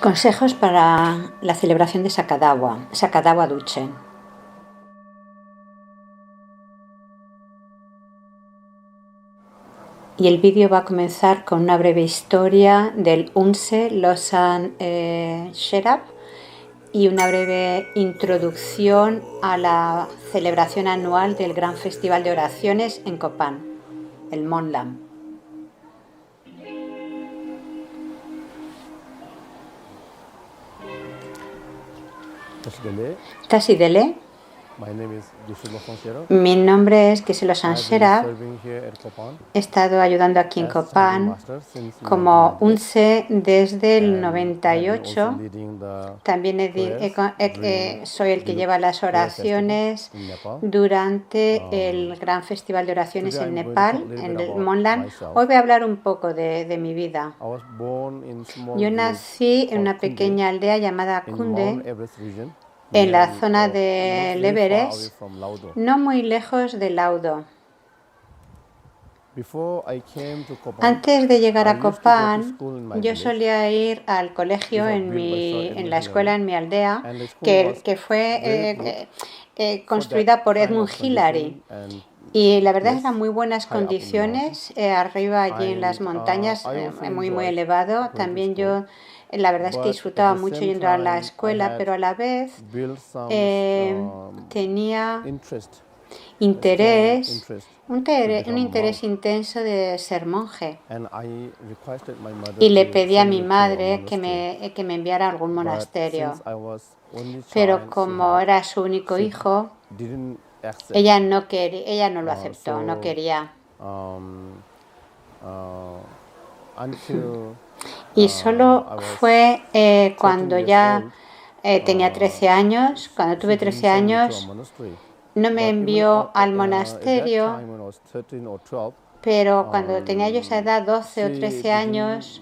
Consejos para la celebración de Sakadawa Duchen. Y el vídeo va a comenzar con una breve historia del Unse Losan Sherab y una breve introducción a la celebración anual del Gran Festival de Oraciones en Copán, el Monlam. Tasi Dele. Mi nombre es Geshe Losan Sherab. He estado ayudando aquí en Copán como Unse desde el 98. También soy el que lleva las oraciones durante el Gran Festival de Oraciones en Nepal, en el Monlam. Hoy voy a hablar un poco de mi vida. Yo nací en una pequeña aldea llamada Kunde, en la zona del Everest, no muy lejos de Laudo. Antes de llegar a Copán, yo solía ir al colegio en la escuela en mi aldea, que fue construida por Edmund Hillary. Y la verdad eran muy buenas condiciones, arriba allí en las montañas, muy elevado. También yo, la verdad es que disfrutaba mucho yendo a la escuela, pero a la vez tenía un interés intenso de ser monje. Y le pedí a mi madre que me enviara a algún monasterio. Pero como era su único hijo, ella no lo aceptó, no quería. Y solo fue cuando ya tenía 13 años, cuando tuve 13 años, no me envió al monasterio, pero cuando tenía yo esa edad, 12 o 13 años,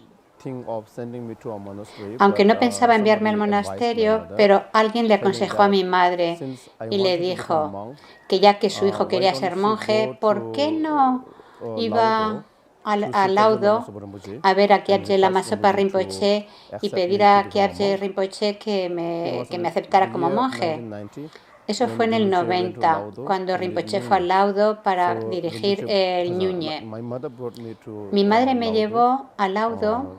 aunque no pensaba enviarme al monasterio, pero alguien le aconsejó a mi madre y le dijo que ya que su hijo quería ser monje, ¿por qué no iba a Laudo a ver a Kyabje Lama Zopa Rinpoche y pedir a Kyabje Rinpoche que me aceptara como monje? Eso fue en el 90, cuando Rinpoche fue al Laudo para dirigir el Ñuñe. Mi madre me llevó al Laudo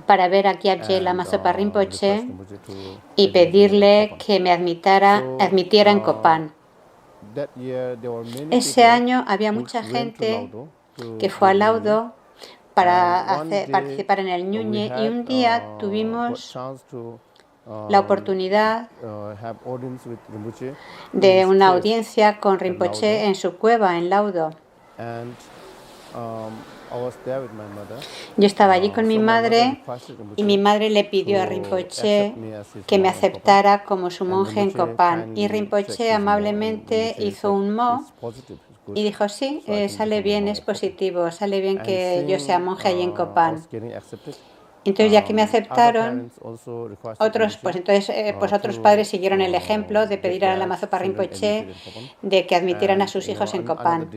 para ver a Kyabje Lama Zopa Rinpoche y pedirle que me admitiera en Copán. Ese año había mucha gente que fue al Laudo para participar en el Ñuñe, y un día tuvimos la oportunidad de una audiencia con Rinpoche en su cueva en Laudo. Yo estaba allí con mi madre y mi madre le pidió a Rinpoche que me aceptara como su monje en Copán. Y Rinpoche amablemente hizo un mo y dijo, sí, sale bien, es positivo, sale bien que yo sea monje allí en Copán. Entonces, ya que me aceptaron, otros padres siguieron el ejemplo de pedir a Lama Zopa Rinpoche de que admitieran a sus hijos en Copán.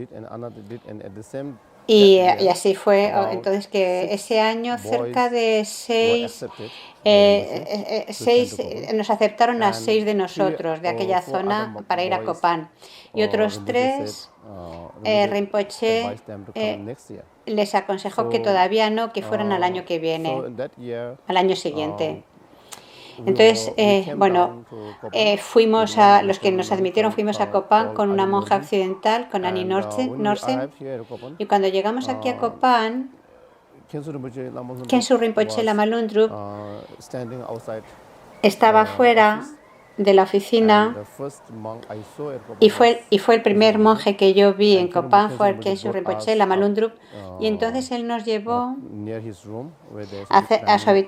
Y así fue. Entonces, que ese año cerca de nos aceptaron a 6 de nosotros de aquella zona para ir a Copán. Y otros 3, Rinpoche les aconsejó que todavía no, que fueran al año que viene, al año siguiente. Entonces, fuimos los que nos admitieron, fuimos a Copán con una monja occidental, con Annie Norsen, y cuando llegamos aquí a Copán, Khensu Rinpoche Lama Lungdrup estaba fuera de la oficina, y fue el primer monje que yo vi en Copán, fue el Khensu Rinpoche Lama Lungdrup, y entonces él nos llevó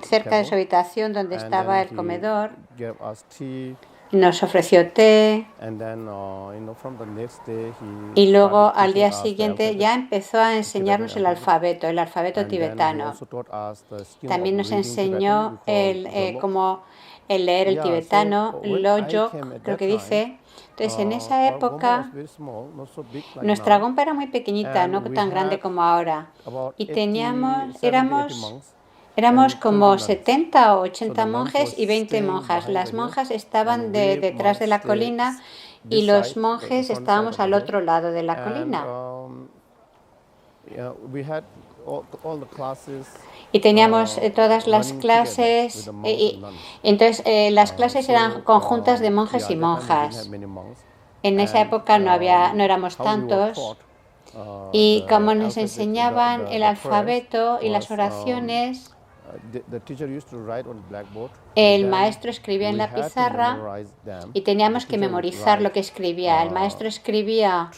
cerca de su habitación donde estaba el comedor, nos ofreció té, y luego al día siguiente ya empezó a enseñarnos el alfabeto tibetano. También nos enseñó cómo leer el tibetano, Lojok, creo que dice. Entonces, en esa época, nuestra gompa era muy pequeñita, no tan grande como ahora. Y éramos Éramos como 70 o 80 monjes y 20 monjas. Las monjas estaban detrás de la colina y los monjes estábamos al otro lado de la colina. Y teníamos todas las clases, entonces las clases eran conjuntas de monjes y monjas. En esa época no éramos tantos. Y como nos enseñaban el alfabeto y las oraciones, el maestro escribía en la pizarra y teníamos que memorizar lo que escribía. El maestro escribía,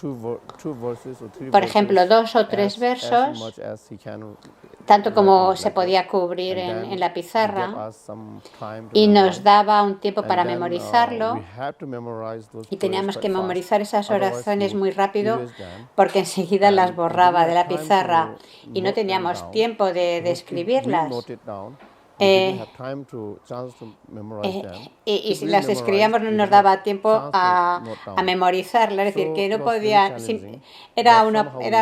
por ejemplo, 2 o 3 versos, tanto como se podía cubrir en la pizarra, y nos daba un tiempo para memorizarlo, y teníamos que memorizar esas oraciones muy rápido porque enseguida las borraba de la pizarra y no teníamos tiempo de escribirlas. Y si las escribíamos no nos daba tiempo a memorizarlas, es decir, que no podían, era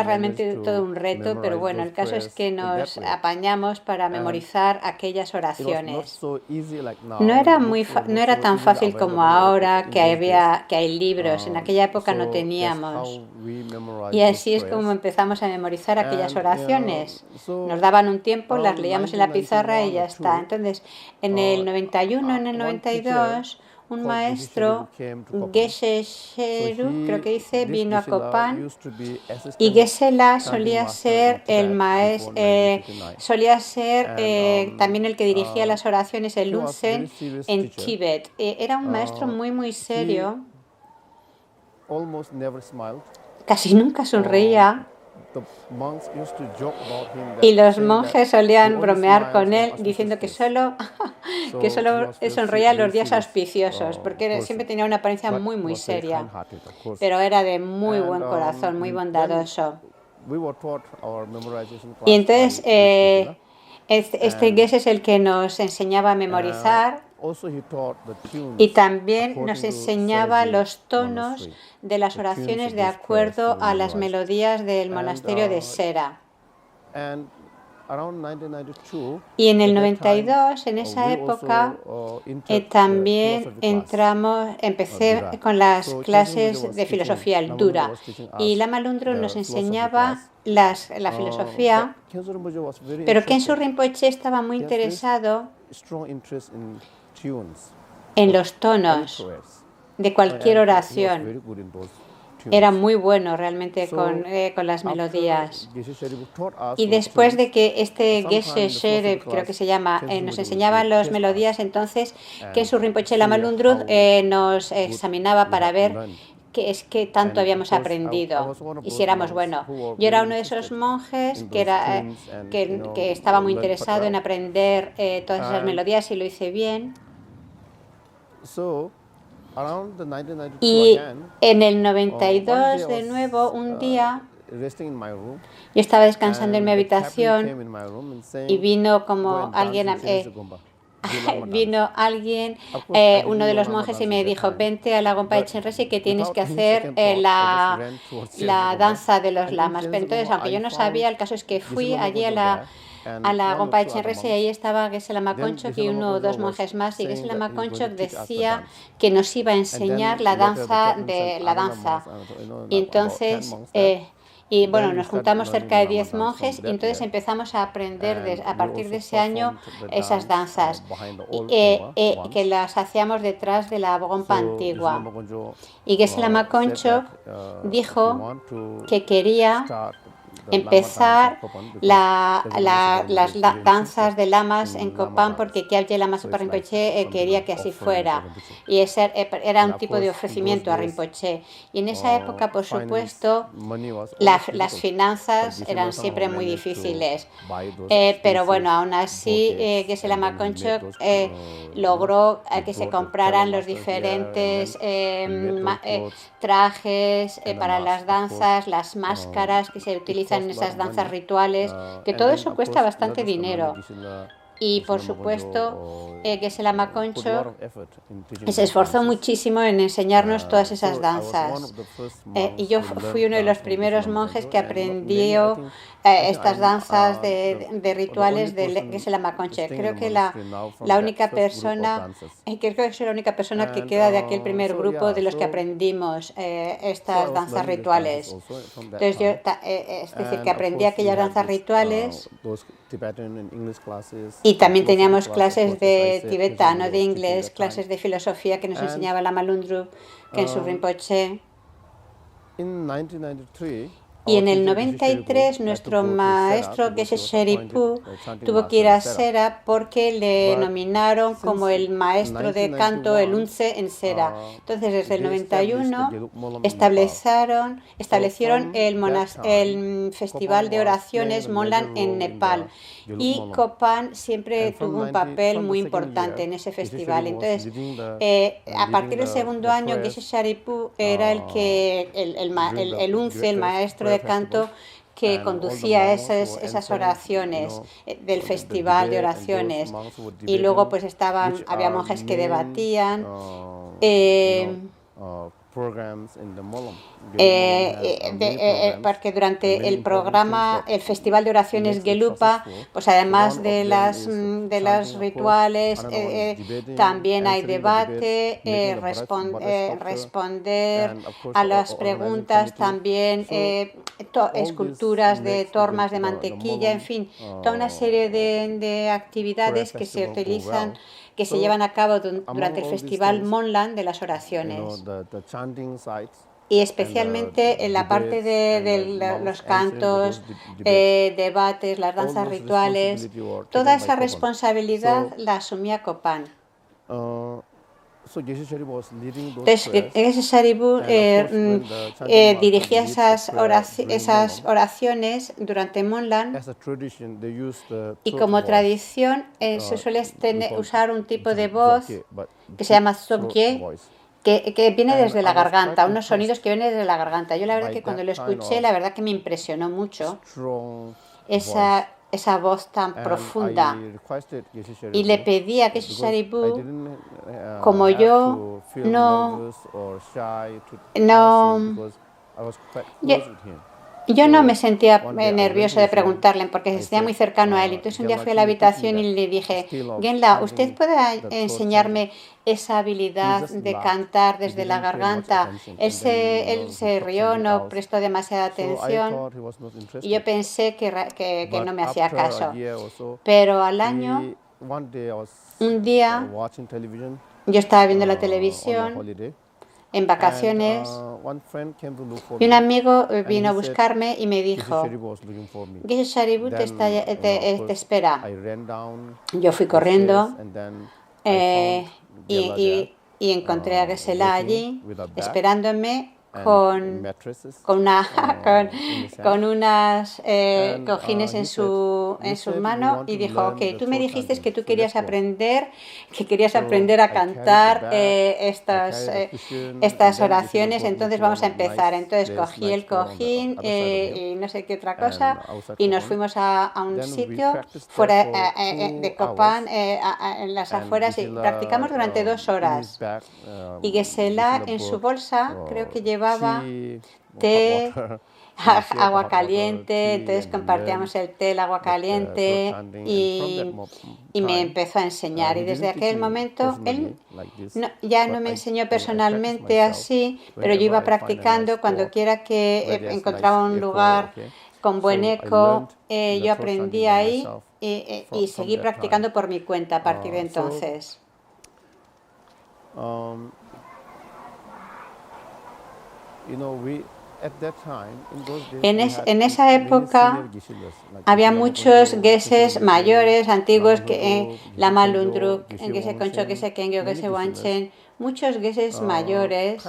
realmente todo un reto, pero bueno, el caso es que nos apañamos para memorizar aquellas oraciones. No era tan fácil como ahora que hay libros, en aquella época no teníamos. Y así es como empezamos a memorizar aquellas oraciones. Nos daban un tiempo, las leíamos en la pizarra y ya está. Entonces, en el 91, en el 92, un maestro, Geshe Sheru, creo que dice, vino a Copán, y Geshe-la solía ser el maestro, solía ser también el que dirigía las oraciones, el Lunsen, en Tíbet. Era un maestro muy, muy serio, casi nunca sonreía. Y los monjes solían bromear con él diciendo que solo sonreía los días auspiciosos, porque siempre tenía una apariencia muy, muy seria, pero era de muy buen corazón, muy bondadoso. Y entonces este Geshe es el que nos enseñaba a memorizar y también nos enseñaba los tonos de las oraciones de acuerdo a las melodías del monasterio de Sera. Y en el 92, en esa época, también empecé con las clases de filosofía, el Dura. Y Lama Lungtrul nos enseñaba la filosofía, pero Khenso Rinpoche estaba muy interesado en los tonos de cualquier oración. Era muy bueno realmente con las melodías. Y después de que este Geshe Shere, creo que se llama, nos enseñaba las melodías, entonces Khenso Rinpoche Lama Lungtrul nos examinaba para ver qué tanto habíamos aprendido y si éramos buenos. Yo era uno de esos monjes que estaba muy interesado en aprender todas esas melodías y lo hice bien. Y en el 92, de nuevo, un día, yo estaba descansando en mi habitación y vino como alguien, uno de los monjes y me dijo, vente a la Gompa de Chenresi que tienes que hacer la danza de los lamas. Pero entonces, aunque yo no sabía, el caso es que fui allí a la Gompa de Chenresi y ahí estaba Geshe Lama Konchok y uno o dos monjes más, y Geshe Lama Konchok decía que nos iba a enseñar la danza. Y entonces nos juntamos cerca de 10 monjes y entonces empezamos a aprender a partir de ese año esas danzas que las hacíamos detrás de la Gompa antigua. Y Geshe Lama Konchok dijo que quería empezar las danzas de lamas en Copán porque Kyabje Lama Zopa Rinpoche quería que así fuera, y ese era un tipo de ofrecimiento a Rinpoche. Y en esa época, por supuesto, las finanzas eran siempre muy difíciles, pero bueno, aún así Geshe Lama Konchok logró que se compraran los diferentes trajes para las danzas, las máscaras que se utilizan en esas danzas rituales, que todo eso cuesta bastante dinero. Y por supuesto, Geshe Lama Koncho se esforzó muchísimo en enseñarnos todas esas danzas. Y yo fui uno de los primeros monjes que aprendió estas danzas de rituales de Geshe Lama Koncho. Creo que la única persona, creo que soy la única persona que queda de aquel primer grupo de los que aprendimos estas danzas rituales. Entonces yo, es decir, que aprendí aquellas danzas rituales. Y también teníamos clases de tibetano, de inglés, clases de filosofía que nos enseñaba Lama Lungdrup, Khenpo Rinpoche. Y en el 93 nuestro maestro Geshe Sharipu tuvo que ir a Sera porque le nominaron como el maestro de canto, el Unce en Sera. Entonces desde el 91 establecieron el Festival de Oraciones Monlan en Nepal. Y Kopan siempre tuvo un papel muy importante en ese festival. Entonces, a partir del segundo año, Geshe Sharipu era el Unce, el maestro de canto que conducía esas oraciones del festival de oraciones. Y luego pues había monjes que debatían. Porque durante el programa, el Festival de Oraciones Gelupa, pues además de los rituales, también hay debate, responder a las preguntas, también esculturas de tormas de mantequilla, en fin, toda una serie de actividades que se utilizan, que se llevan a cabo durante el Festival Monlan de las oraciones. Y especialmente en la parte de los cantos, debates, las danzas rituales, toda esa responsabilidad la asumía Kopan. Entonces, Geshe Sharipu dirigía esas oraciones durante Monlan, y como tradición se suele usar un tipo de voz que se llama Sobje, que viene desde la garganta, unos sonidos que vienen desde la garganta. Yo la verdad que cuando lo escuché, la verdad que me impresionó mucho esa voz tan profunda. Y le pedí a Geshe Sharipu, como yo yo no me sentía nerviosa de preguntarle porque se sentía muy cercano a él. Entonces un día fui a la habitación y le dije, Genla, ¿usted puede enseñarme esa habilidad de cantar desde la garganta? Él se rió, no prestó demasiada atención y yo pensé que no me hacía caso. Pero al año, un día, yo estaba viendo la televisión en vacaciones y un amigo vino a buscarme y me dijo, Geshe Sharipu te espera. Yo fui corriendo y encontré a Geshe-la allí esperándome con unas cojines en su mano, y dijo, ok, tú me dijiste que tú querías aprender a cantar estas oraciones, entonces vamos a empezar. Entonces cogí el cojín y no sé qué otra cosa y nos fuimos a un sitio fuera de Kopan, en las afueras, y practicamos durante 2 horas. Y Geshe-la en su bolsa creo que llevaba té, agua caliente, entonces compartíamos el té, el agua caliente, y me empezó a enseñar. Y desde aquel momento él ya no me enseñó personalmente así, pero yo iba practicando. Cuando quiera que encontraba un lugar con buen eco, yo aprendí ahí y seguí practicando por mi cuenta a partir de entonces. En esa época había muchos geshes mayores, antiguos, Lama Lungdrup, Geshe Koncho, Geshe Kengyo, Geshe Wanchen, muchos geshes mayores,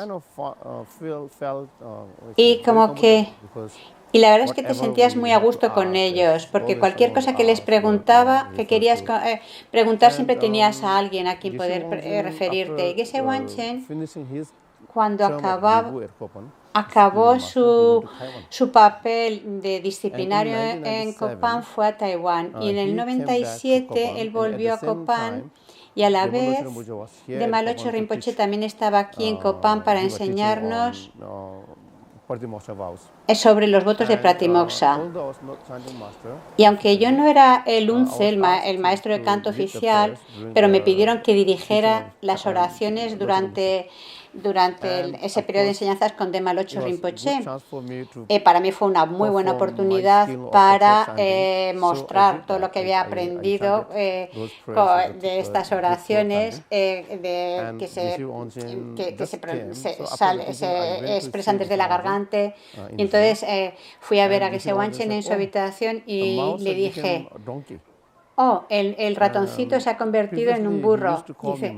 y la verdad es que te sentías muy a gusto con ellos, porque cualquier cosa que les preguntaba, que querías preguntar, siempre tenías a alguien a quien poder referirte. Geshe Wanchen, cuando acababa acabó su papel de disciplinario en Copan, fue a Taiwán. Y en el 97 él volvió a Copan y a la vez Dema-Locho Rinpoche también estaba aquí en Copan para enseñarnos sobre los votos de Pratimoksa. Y aunque yo no era el unce, el maestro de canto oficial, pero me pidieron que dirigiera las oraciones durante ese periodo de enseñanzas con Dema-Locho Rinpoche. Para mí fue una muy buena oportunidad para mostrar todo lo que había aprendido de estas oraciones que se expresan desde la garganta. Y entonces fui a ver a Geshe Wanchen en su habitación y le dije: oh, el ratoncito se ha convertido en un burro. Dice,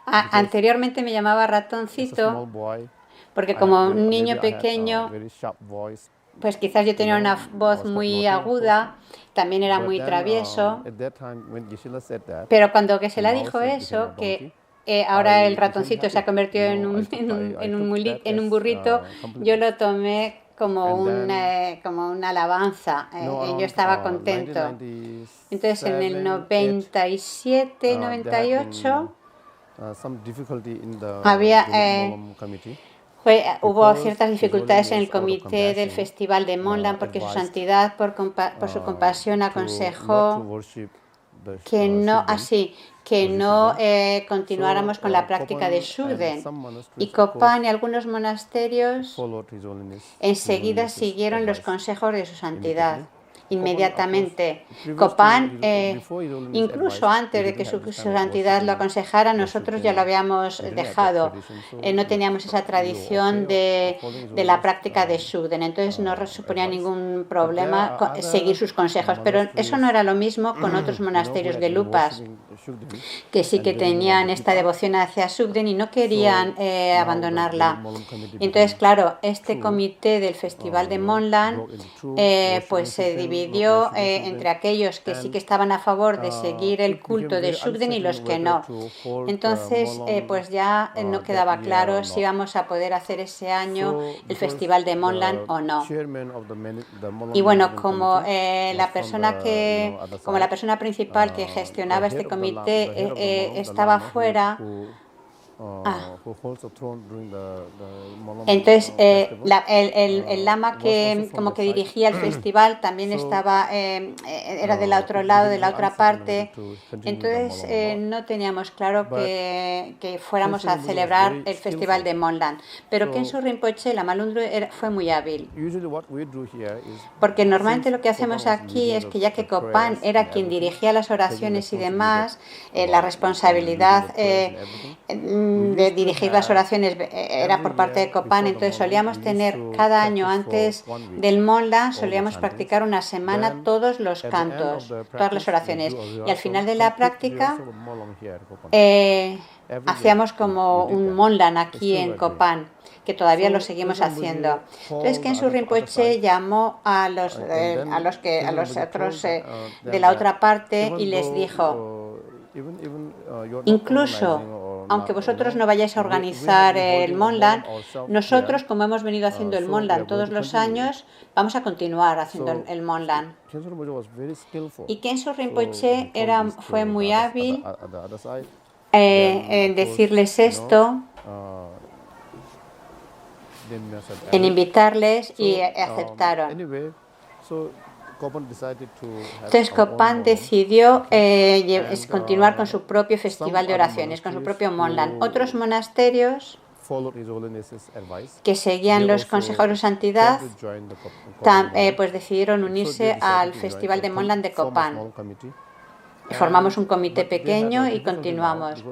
anteriormente me llamaba ratoncito porque como un niño pequeño, pues quizás yo tenía una voz muy aguda, también era muy travieso. Pero cuando Geshe-la dijo eso, que ahora el ratoncito se ha convertido en un burrito, yo lo tomé como una alabanza. Yo estaba contento. Entonces en el 97, 98 hubo ciertas dificultades en el comité del Festival de Monlan porque su santidad, por su compasión, aconsejó que no continuáramos con la práctica de Shugden. Y Copan y algunos monasterios enseguida siguieron los consejos de su santidad. Inmediatamente. Copan, incluso antes de que su santidad lo aconsejara, nosotros ya lo habíamos dejado. No teníamos esa tradición de la práctica de Shugden, entonces no suponía ningún problema seguir sus consejos. Pero eso no era lo mismo con otros monasterios de Lupas, que sí que tenían esta devoción hacia Shugden y no querían abandonarla. Entonces, claro, este comité del Festival de Monlan pues se dividió entre aquellos que sí que estaban a favor de seguir el culto de Shugden y los que no. Entonces, pues ya no quedaba claro si íbamos a poder hacer ese año el Festival de Monlan o no. Y bueno, como la persona principal que gestionaba este comité estaba fuera, entonces el lama que como que dirigía el festival también era del otro lado, de la otra parte. Entonces no teníamos claro que fuéramos a celebrar el festival de Monlan. Pero Khenso Rinpoche, la Malundro, fue muy hábil, porque normalmente lo que hacemos aquí es que ya que Copan era quien dirigía las oraciones y demás, la responsabilidad de dirigir las oraciones era por parte de Copan, entonces solíamos tener cada año antes del Monlan, solíamos practicar una semana todos los cantos, todas las oraciones, y al final de la práctica hacíamos como un Monlan aquí en Copan, que todavía lo seguimos haciendo. Entonces Khenso Rinpoche llamó a los otros de la otra parte y les dijo: incluso aunque vosotros no vayáis a organizar el Monlan, nosotros, como hemos venido haciendo el Monlan todos los años, vamos a continuar haciendo el Monlan. Y Khenso Rinpoche fue muy hábil en decirles esto, en invitarles, y aceptaron. Entonces Copan decidió continuar con su propio festival de oraciones, con su propio Monlan. Otros monasterios que seguían los consejos de santidad pues decidieron unirse al festival de Monlan de Copan. Formamos un comité pequeño y continuamos.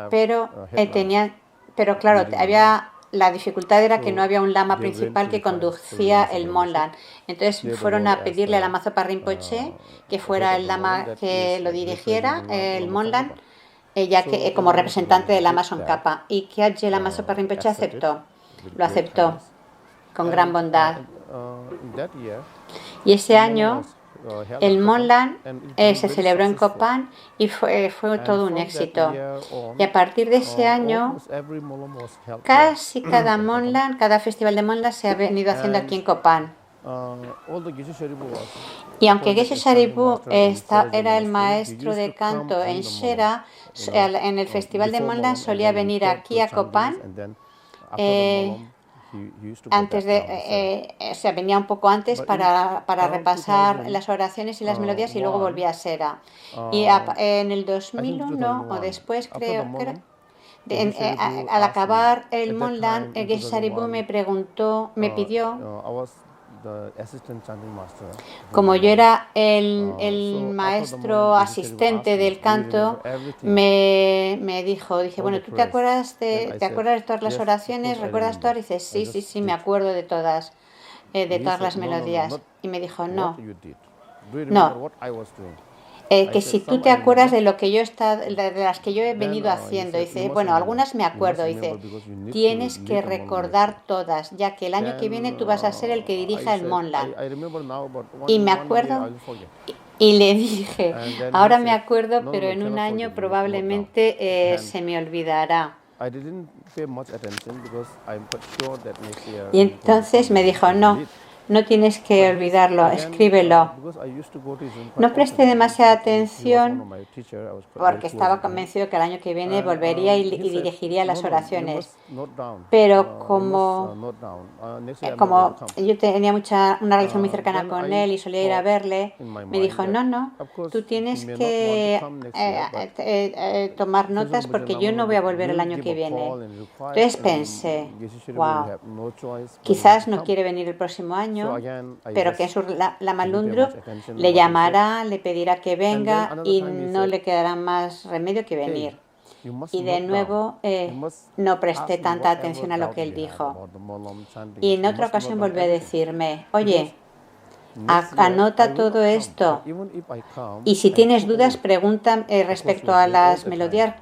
Pero claro, la dificultad era que no había un lama principal que conducía el Monlan. Entonces fueron a pedirle a Lama Zopa Rinpoche que fuera el lama que lo dirigiera, el Monlan, ya que como representante del lama Tsongkhapa. Y Kyatje Lama Zopa Rinpoche lo aceptó con gran bondad. Y ese año El Moonland se celebró en Kopan y fue todo un éxito. Y a partir de ese año, casi cada Moonland, cada festival de Moonland se ha venido haciendo aquí en Kopan. Y aunque Geshe Sharibu era el maestro de canto en Shera, en el festival de Moonland solía venir aquí a Kopan. Venía un poco antes para repasar las oraciones y las melodías y luego volvía a Shera. Y en el 2001 o después, creo al acabar el Moonland, Geshe Sharibu me pidió, como yo era el maestro asistente del canto, me dijo, bueno, ¿tú te acuerdas de todas las oraciones? ¿Recuerdas todas? Y dice, sí, me acuerdo de todas las melodías. Y me dijo, no. Que si tú te acuerdas de lo que de las que yo he venido haciendo, dice, bueno, algunas me acuerdo, dice, tienes que recordar todas, ya que el año que viene tú vas a ser el que dirija el Moonland. Y me acuerdo, y le dije, ahora me acuerdo, pero en un año probablemente se me olvidará. Y entonces me dijo, no tienes que olvidarlo, escríbelo. No presté demasiada atención porque estaba convencido que el año que viene volvería y dirigiría las oraciones. Pero como yo tenía una relación muy cercana con él y solía ir a verle, me dijo, no, tú tienes que tomar notas porque yo no voy a volver el año que viene. Entonces pensé, wow, quizás no quiere venir el próximo año, pero que Lama Lungdrup le llamará, le pedirá que venga y no le quedará más remedio que venir. Y de nuevo no presté tanta atención a lo que él dijo. Y en otra ocasión volvió a decirme, oye, anota todo esto y si tienes dudas respecto a las melodías,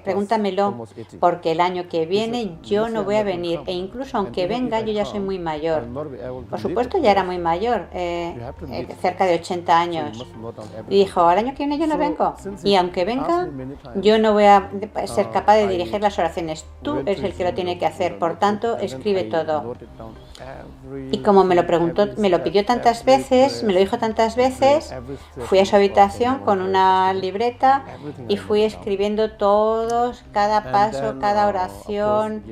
pregúntamelo, porque el año que viene yo no voy a venir e incluso aunque venga yo ya soy muy mayor. Por supuesto ya era muy mayor, cerca de 80 años. Y dijo, al año que viene yo no vengo y aunque venga yo no voy a ser capaz de dirigir las oraciones. Tú eres el que lo tiene que hacer, por tanto escribe todo. Y como me lo pidió tantas veces, me lo dijo tantas veces, fui a su habitación con una libreta y fui escribiendo cada paso, cada oración,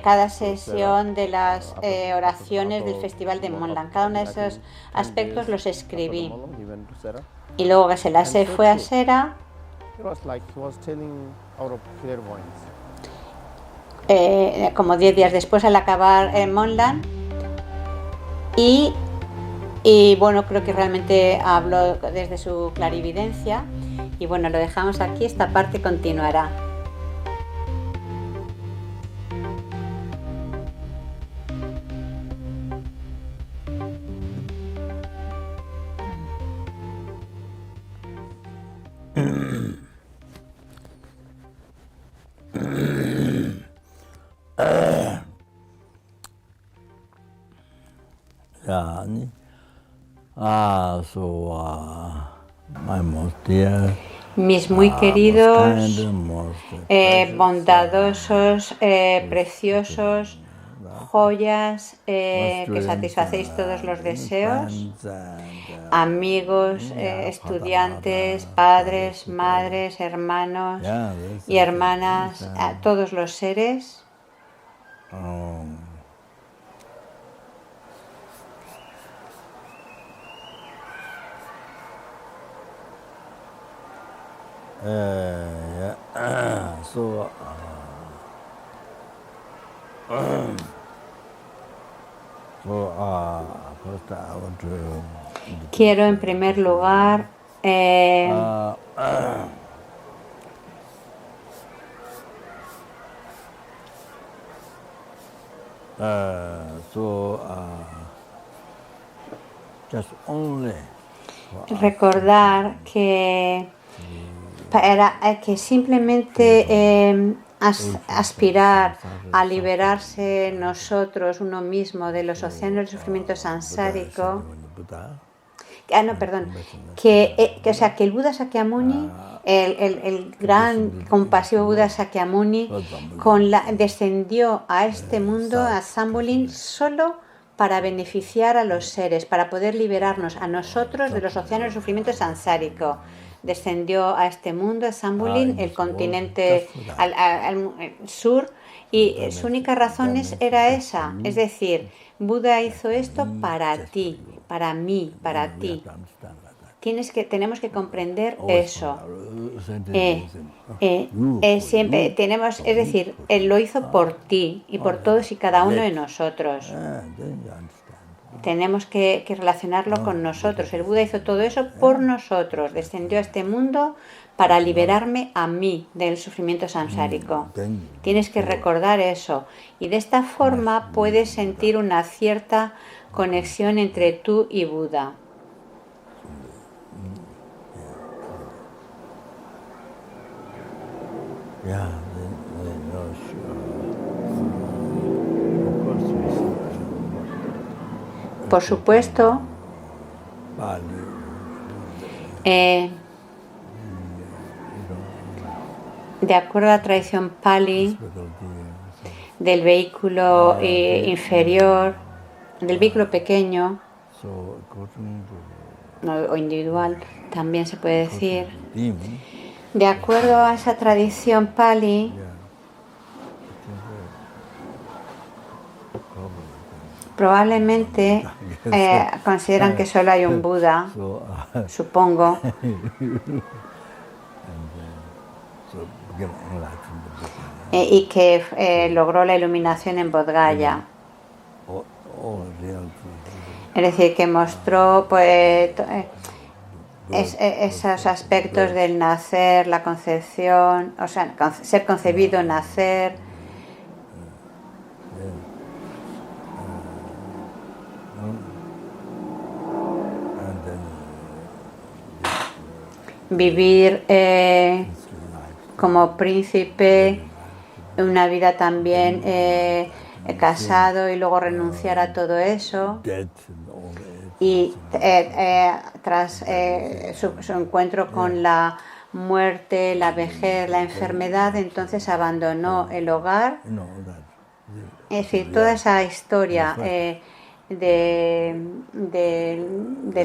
cada sesión de las oraciones del Festival de Moonland. Cada uno de esos aspectos los escribí. Y luego que se fue a Shera, como 10 días después al acabar el Moonland, y bueno, creo que realmente habló desde su clarividencia y bueno, lo dejamos aquí, esta parte continuará. Mis muy queridos, bondadosos, preciosos, joyas que satisfacéis todos los deseos, amigos, estudiantes, padres, madres, hermanos y hermanas, a todos los seres. Quiero en primer lugar recordar que simplemente aspirar a liberarse nosotros, uno mismo, de los océanos del sufrimiento sansárico, no, perdón, que el Buda Sakyamuni, el gran compasivo Buda Sakyamuni, descendió a este mundo, a Zambulin, solo para beneficiar a los seres, para poder liberarnos a nosotros de los océanos de sufrimiento samsárico. Descendió a este mundo, a Zambulin, el continente al sur, y su única razón era esa, es decir, Buda hizo esto para ti, para mí, para ti. Tenemos que comprender eso. Siempre tenemos, es decir, Él lo hizo por ti y por todos y cada uno de nosotros. Tenemos que relacionarlo con nosotros. El Buda hizo todo eso por nosotros. Descendió a este mundo para liberarme a mí del sufrimiento samsárico. Tienes que recordar eso. Y de esta forma puedes sentir una cierta conexión entre tú y Buda. Por supuesto, de acuerdo a la tradición Pali, del vehículo inferior, del vehículo pequeño o individual, también se puede decir, de acuerdo a esa tradición Pali, probablemente consideran que solo hay un Buda, supongo. Y que logró la iluminación en Bodh Gaya. Es decir, que mostró pues, esos aspectos del nacer, la concepción, o sea, ser concebido, nacer. Vivir como príncipe, una vida también casado y luego renunciar a todo eso. Y tras su encuentro con la muerte, la vejez, la enfermedad, entonces abandonó el hogar. Es decir, toda esa historia de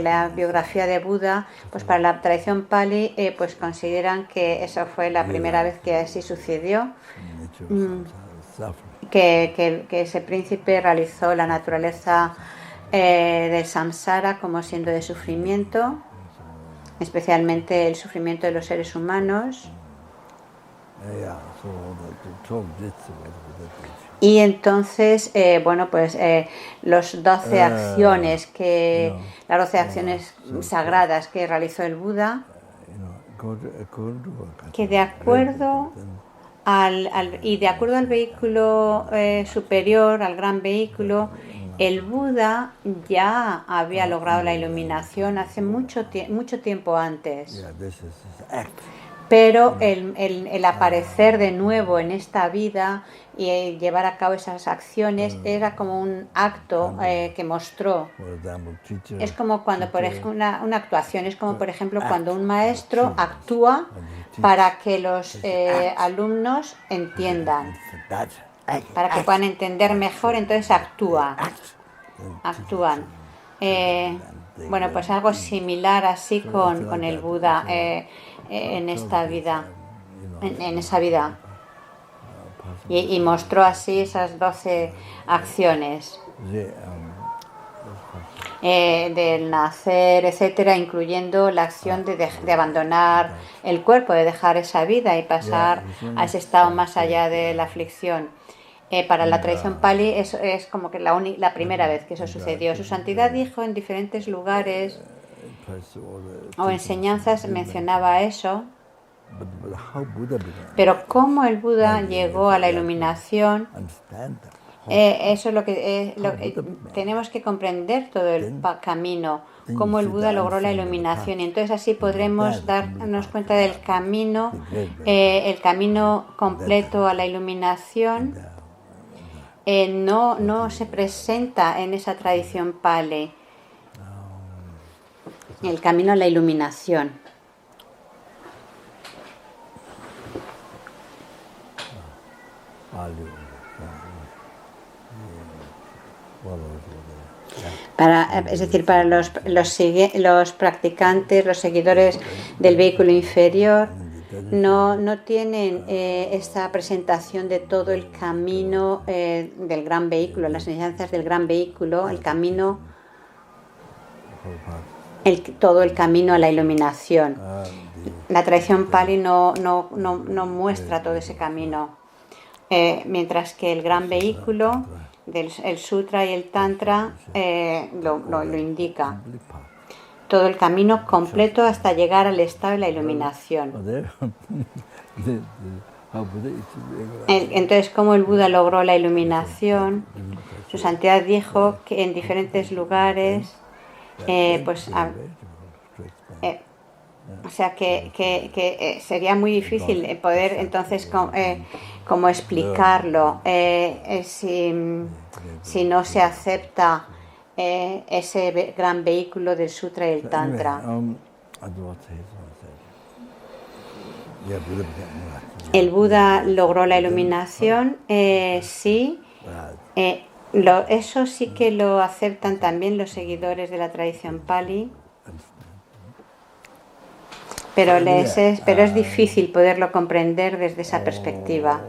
la biografía de Buda, pues para la tradición Pali, pues consideran que eso fue la primera vez que así sucedió, que ese príncipe realizó la naturaleza del samsara como siendo de sufrimiento, especialmente el sufrimiento de los seres humanos. Y entonces, bueno, pues los 12 acciones las 12 acciones sagradas que realizó el Buda, que de acuerdo al vehículo superior, al gran vehículo, el Buda ya había logrado la iluminación hace mucho tiempo antes. Pero el aparecer de nuevo en esta vida y llevar a cabo esas acciones era como un acto que mostró. Es como cuando, por ejemplo, una actuación, es como por ejemplo cuando un maestro actúa para que los alumnos entiendan, para que puedan entender mejor, entonces actúan. Bueno, pues algo similar así con el Buda en esta vida, en esa vida. Y mostró así esas 12 acciones del nacer, etcétera, incluyendo la acción de abandonar el cuerpo, de dejar esa vida y pasar a ese estado más allá de la aflicción. Para la tradición Pali eso es como que la primera vez que eso sucedió. Su santidad dijo en diferentes lugares o enseñanzas, mencionaba eso. Pero cómo el Buda llegó a la iluminación, eso es lo que tenemos que comprender, todo el camino, cómo el Buda logró la iluminación, y entonces así podremos darnos cuenta del camino, el camino completo a la iluminación. No se presenta en esa tradición Pali. El camino a la iluminación. Es decir, para los practicantes, los seguidores del vehículo inferior, no tienen esta presentación de todo el camino del gran vehículo, las enseñanzas del gran vehículo, el camino, todo el camino a la iluminación. La tradición Pali no muestra todo ese camino, mientras que el gran vehículo, el Sutra y el Tantra, lo indica. Todo el camino completo hasta llegar al estado de la iluminación. Entonces, ¿cómo el Buda logró la iluminación? Su santidad dijo que en diferentes lugares, o sea que sería muy difícil poder entonces como explicarlo si no se acepta ese gran vehículo del Sutra y el Tantra. El Buda logró la iluminación, sí. Eso sí que lo aceptan también los seguidores de la tradición Pali. Pero es difícil poderlo comprender desde esa perspectiva.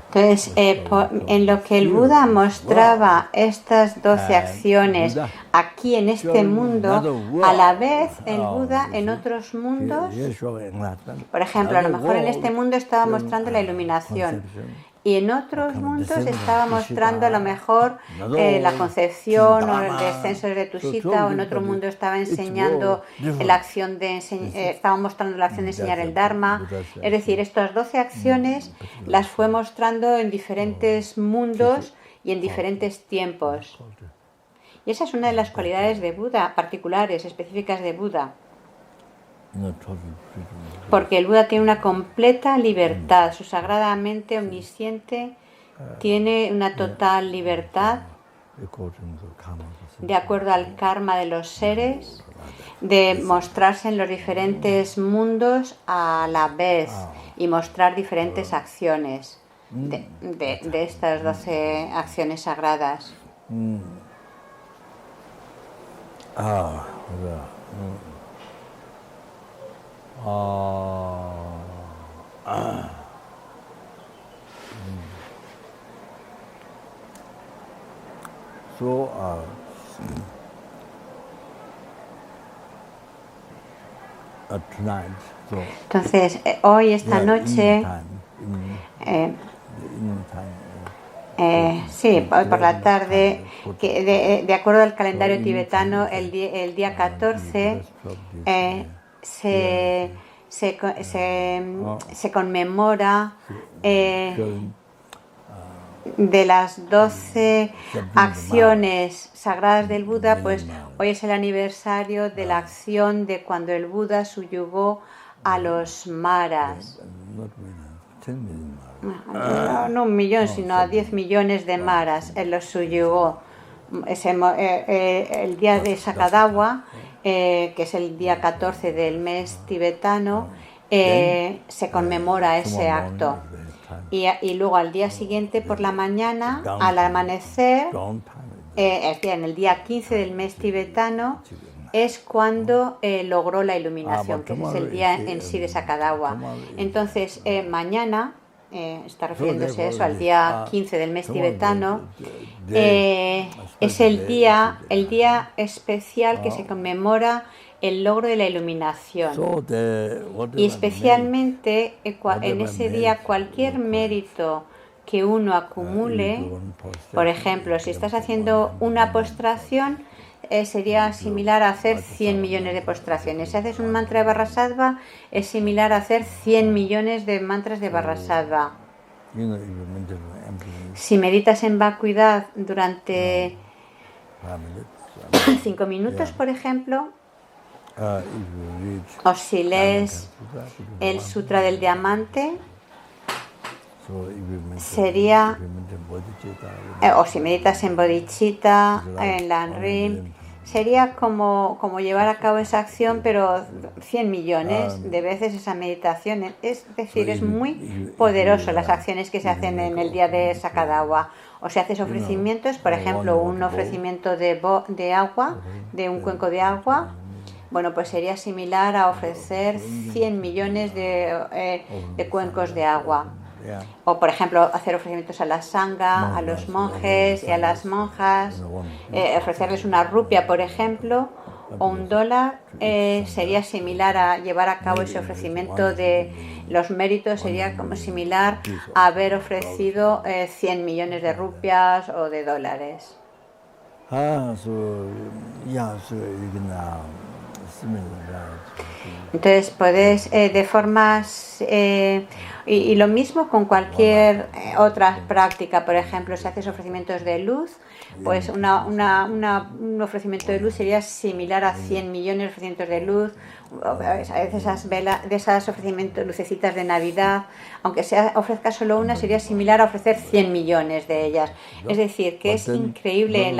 Entonces, en lo que el Buda mostraba estas 12 acciones aquí en este mundo, a la vez el Buda en otros mundos, por ejemplo, a lo mejor en este mundo estaba mostrando la iluminación y en otros mundos estaba mostrando a lo mejor la concepción o el descenso de Tushita, o en otro mundo estaba enseñando la acción estaba mostrando la acción de enseñar el Dharma. Es decir, estas 12 acciones las fue mostrando en diferentes mundos y en diferentes tiempos. Y esa es una de las cualidades de Buda, particulares, específicas de Buda. Porque el Buda tiene una completa libertad, su sagrada mente omnisciente tiene una total libertad de acuerdo al karma de los seres, de mostrarse en los diferentes mundos a la vez y mostrar diferentes acciones de estas 12 acciones sagradas. Entonces, hoy, esta noche, sí, hoy por la tarde, de acuerdo al calendario tibetano, el día 14 se conmemora de las 12 acciones sagradas del Buda, pues hoy es el aniversario de la acción de cuando el Buda subyugó a los maras. No 1 millón, sino a 10 millones de maras. Él los subyugó. El día de Sakadawa, que es el día 14 del mes tibetano, se conmemora ese acto. Y luego al día siguiente por la mañana, al amanecer, en el día 15 del mes tibetano, es cuando logró la iluminación, que es el día en sí de Sakadawa. Entonces, mañana, está refiriéndose a eso, al día 15 del mes tibetano, es el día especial que se conmemora el logro de la iluminación. Y especialmente en ese día, cualquier mérito que uno acumule, por ejemplo, si estás haciendo una postración, sería similar a hacer 100 millones de postraciones. Si haces un mantra de Vajrasattva, es similar a hacer 100 millones de mantras de Vajrasattva. Si meditas en vacuidad durante 5 minutos, por ejemplo, O si lees el Sutra del Diamante, sería, o si meditas en Bodhicitta, en Lanrim, sería como llevar a cabo esa acción, pero 100 millones de veces esa meditación. Es decir, es muy poderoso las acciones que se hacen en el día de Sakadawa. O si haces ofrecimientos, por ejemplo, un ofrecimiento de agua, de un cuenco de agua, bueno, pues sería similar a ofrecer 100 millones de cuencos de agua. O, por ejemplo, hacer ofrecimientos a la sangha, a los monjes y a las monjas, ofrecerles una rupia, por ejemplo, o $1, sería similar a llevar a cabo ese ofrecimiento de los méritos, sería como similar a haber ofrecido 100 millones de rupias o de dólares. Entonces puedes de formas y lo mismo con cualquier otra práctica. Por ejemplo, si haces ofrecimientos de luz, pues un ofrecimiento de luz sería similar a 100 millones de ofrecimientos de luz. A veces de esas ofrecimientos, lucecitas de Navidad, aunque ofrezca solo una, sería similar a ofrecer 100 millones de ellas. Es decir, que es increíble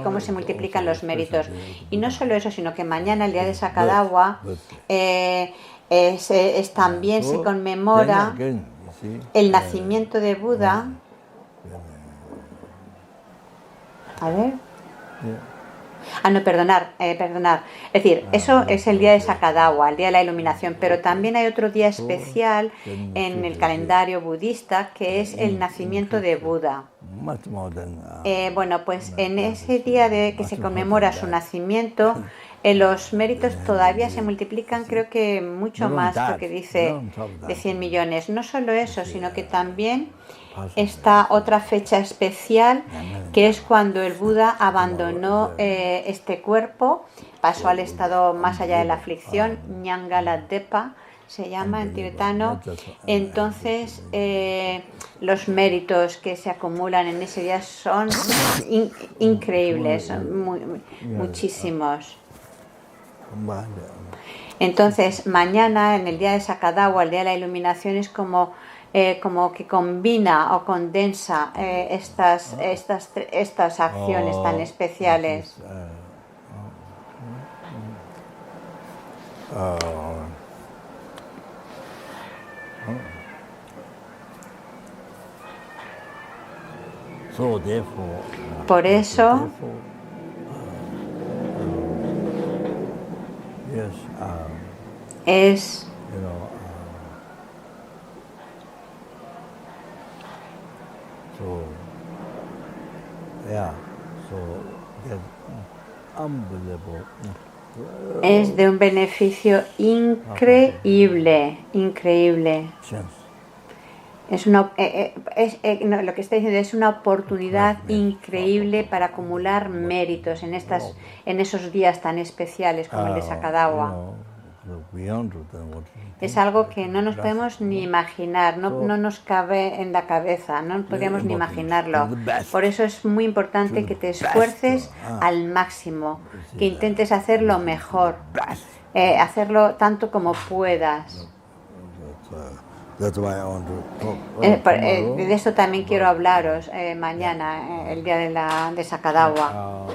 cómo se multiplican los méritos. Y no solo eso, sino que mañana, el día de Sakadawa, también se conmemora el nacimiento de Buda. A ver. No, perdonar. Es decir, eso es el día de Sakadawa, el día de la iluminación, pero también hay otro día especial en el calendario budista que es el nacimiento de Buda. Bueno, pues en ese día que se conmemora su nacimiento, los méritos todavía se multiplican, creo que mucho más lo que dice de 100 millones. No solo eso, sino que también está otra fecha especial, que es cuando el Buda abandonó este cuerpo, pasó al estado más allá de la aflicción, Nyangaladepa se llama en tibetano. Entonces los méritos que se acumulan en ese día son increíbles, son muchísimos. Entonces mañana, en el día de Sakadawa, el día de la iluminación, es como que combina o condensa estas acciones tan especiales. Por eso, es de un beneficio increíble. Lo que está diciendo es una oportunidad increíble para acumular méritos en esos días tan especiales como el de Sakadawa. Es algo que no nos podemos ni imaginar, no nos cabe en la cabeza, no podemos ni imaginarlo. Por eso es muy importante que te esfuerces al máximo, que intentes hacerlo mejor, hacerlo tanto como puedas. De esto también quiero hablaros mañana, el día de Sakadawa.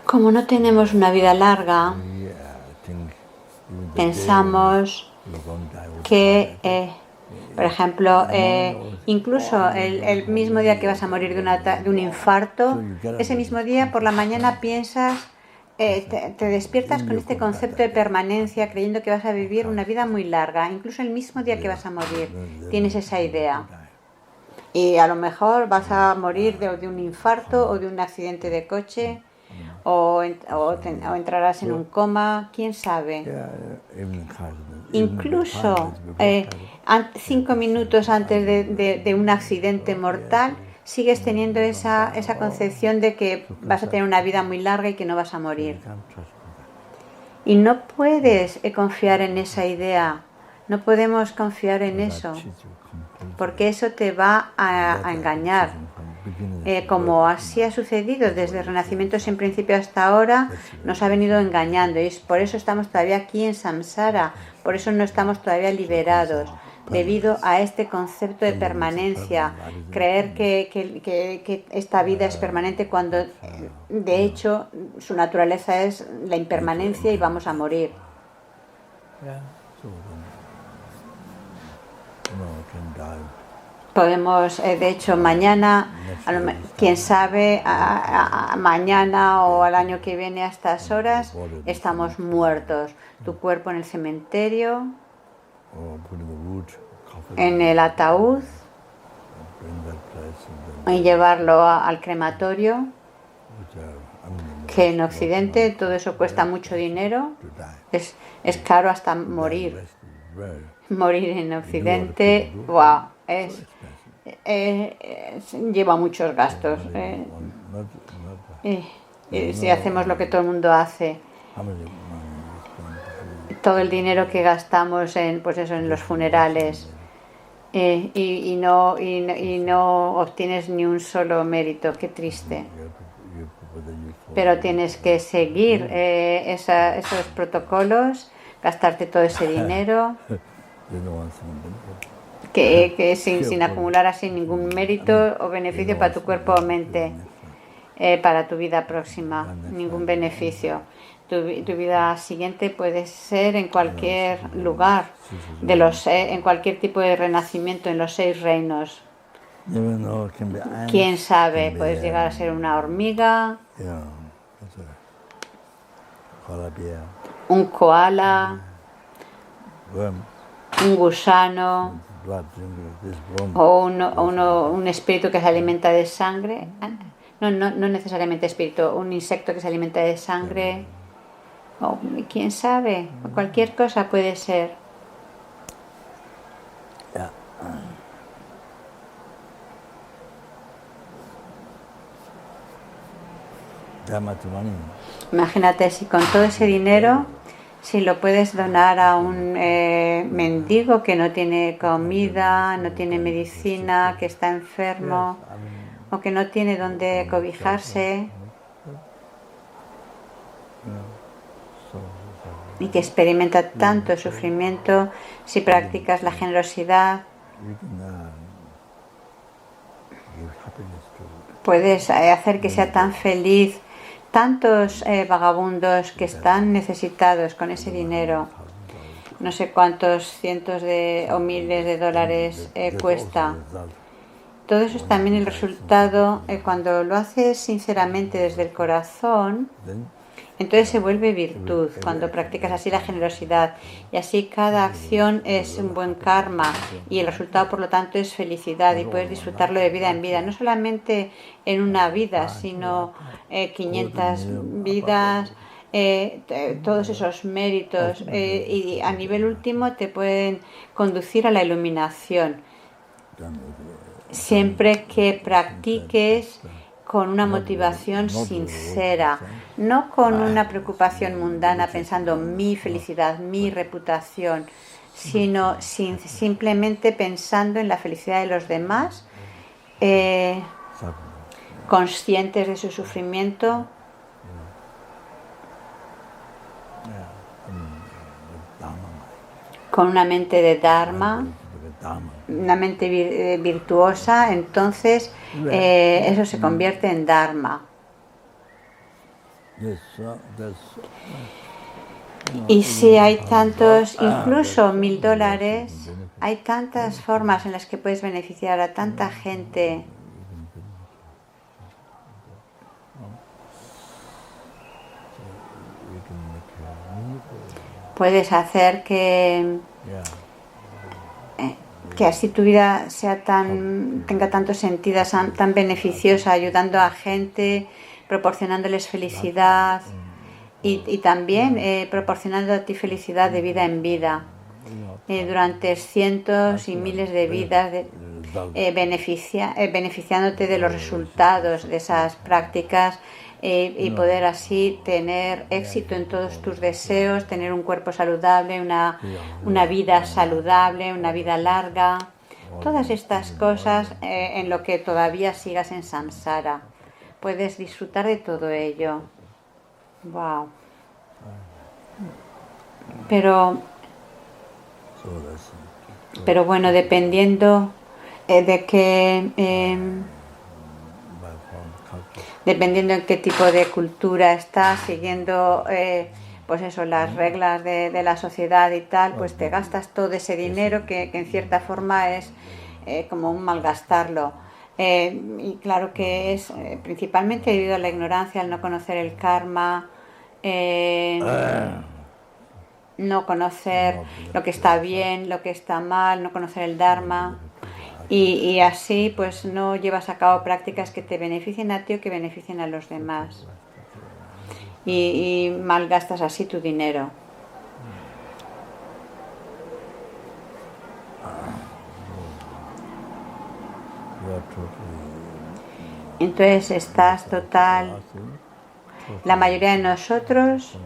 Como no tenemos una vida larga, pensamos que, por ejemplo, incluso el mismo día que vas a morir de un infarto, ese mismo día por la mañana piensas te despiertas con este concepto de permanencia, creyendo que vas a vivir una vida muy larga, incluso el mismo día que vas a morir, tienes esa idea. Y a lo mejor vas a morir de un infarto o de un accidente de coche o entrarás en un coma, quién sabe. Incluso 5 minutos antes de un accidente mortal, sigues teniendo esa concepción de que vas a tener una vida muy larga y que no vas a morir. Y no puedes confiar en esa idea. No podemos confiar en eso, porque eso te va a engañar. Como así ha sucedido desde el Renacimiento sin principio hasta ahora, nos ha venido engañando. Y por eso estamos todavía aquí en samsara, por eso no estamos todavía liberados, debido a este concepto de permanencia, creer que esta vida es permanente cuando de hecho su naturaleza es la impermanencia y vamos a morir. Podemos, de hecho, mañana, quién sabe, mañana o al año que viene a estas horas, estamos muertos. Tu cuerpo en el cementerio, en el ataúd, y llevarlo al crematorio, que en Occidente todo eso cuesta mucho dinero, es caro hasta morir. Morir en Occidente, wow, lleva muchos gastos. Si hacemos lo que todo el mundo hace, todo el dinero que gastamos en los funerales y no obtienes ni un solo mérito, qué triste. Pero tienes que seguir esos protocolos, gastarte todo ese dinero que sin acumular así ningún mérito o beneficio para tu cuerpo o mente, para tu vida próxima, ningún beneficio. Tu vida siguiente puede ser en cualquier lugar, en cualquier tipo de renacimiento en los 6 reinos. Quién sabe, puedes llegar a ser una hormiga, un koala, un gusano o un espíritu que se alimenta de sangre. No necesariamente espíritu, un insecto que se alimenta de sangre. O quién sabe, cualquier cosa puede ser. Imagínate si con todo ese dinero, si lo puedes donar a un mendigo que no tiene comida, no tiene medicina, que está enfermo o que no tiene dónde cobijarse y que experimenta tanto sufrimiento, si practicas la generosidad, puedes hacer que sea tan feliz. Tantos vagabundos que están necesitados con ese dinero, no sé cuántos cientos o miles de dólares cuesta. Todo eso es también el resultado, cuando lo haces sinceramente desde el corazón, entonces se vuelve virtud, cuando practicas así la generosidad. Y así cada acción es un buen karma y el resultado, por lo tanto, es felicidad y puedes disfrutarlo de vida en vida. No solamente en una vida, sino 500 vidas, todos esos méritos. Y a nivel último te pueden conducir a la iluminación. Siempre que practiques con una motivación sincera, no con una preocupación mundana pensando mi felicidad, mi reputación, sino simplemente pensando en la felicidad de los demás, conscientes de su sufrimiento, con una mente de Dharma, una mente virtuosa, entonces eso se convierte en Dharma. Y si hay tantos, incluso $1000, hay tantas formas en las que puedes beneficiar a tanta gente. puedes hacer que así tu vida sea tenga tanto sentido, tan beneficiosa, ayudando a gente, proporcionándoles felicidad y también proporcionando a ti felicidad de vida en vida. Durante cientos y miles de vidas, beneficiándote de los resultados de esas prácticas y poder así tener éxito en todos tus deseos, tener un cuerpo saludable, una vida saludable, una vida larga. Todas estas cosas en lo que todavía sigas en samsara. Puedes disfrutar de todo ello. Wow. Pero bueno, dependiendo dependiendo en qué tipo de cultura estás, siguiendo pues eso, las reglas de la sociedad y tal, pues te gastas todo ese dinero que en cierta forma es como un malgastarlo. Y claro que es principalmente debido a la ignorancia, al no conocer el karma, no conocer lo que está bien, lo que está mal, no conocer el dharma. Y así pues no llevas a cabo prácticas que te beneficien a ti o que beneficien a los demás. Y malgastas así tu dinero. Entonces estás total. La mayoría de nosotros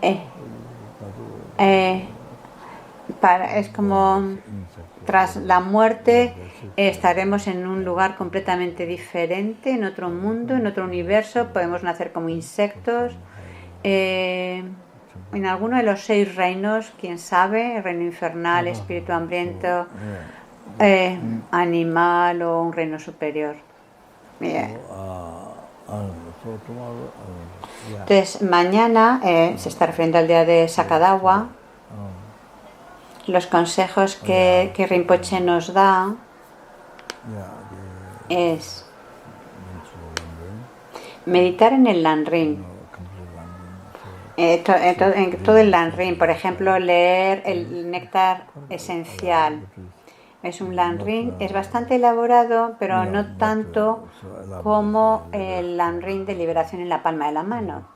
es como tras la muerte estaremos en un lugar completamente diferente, en otro mundo, en otro universo. Podemos nacer como insectos, en alguno de los 6 reinos, quién sabe, reino infernal, espíritu hambriento, animal o un reino superior. Entonces mañana se está refiriendo al día de Sakadawa. Los consejos que Rinpoche nos da es meditar en el Lanrin, en todo el Lanrin. Por ejemplo, leer el néctar esencial. Es un Lanrin, es bastante elaborado, pero no tanto como el Lanrin de liberación en la palma de la mano.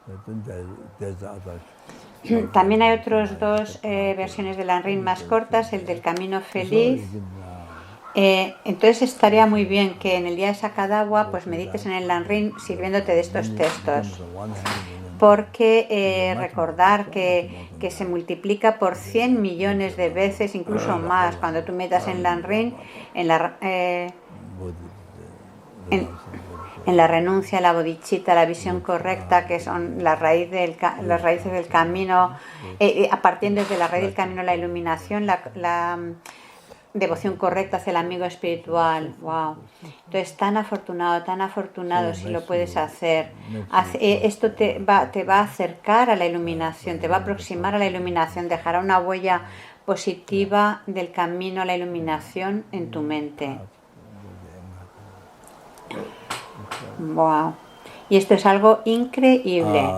También hay otros 2 versiones del Lanrin más cortas, el del camino feliz. Entonces estaría muy bien que en el día de Sakadawa pues medites en el Lanrin sirviéndote de estos textos, porque recordar que se multiplica por 100 millones de veces, incluso más, cuando tú metas en Lanrin, en la renuncia, la bodhicitta, la visión correcta, que son las raíces del camino, partiendo desde la raíz del camino, la iluminación, la devoción correcta hacia el amigo espiritual. Wow. Entonces, tan afortunado si lo puedes hacer. Esto te va a acercar a la iluminación, te va a aproximar a la iluminación, dejará una huella positiva del camino a la iluminación en tu mente. Wow. Y esto es algo increíble.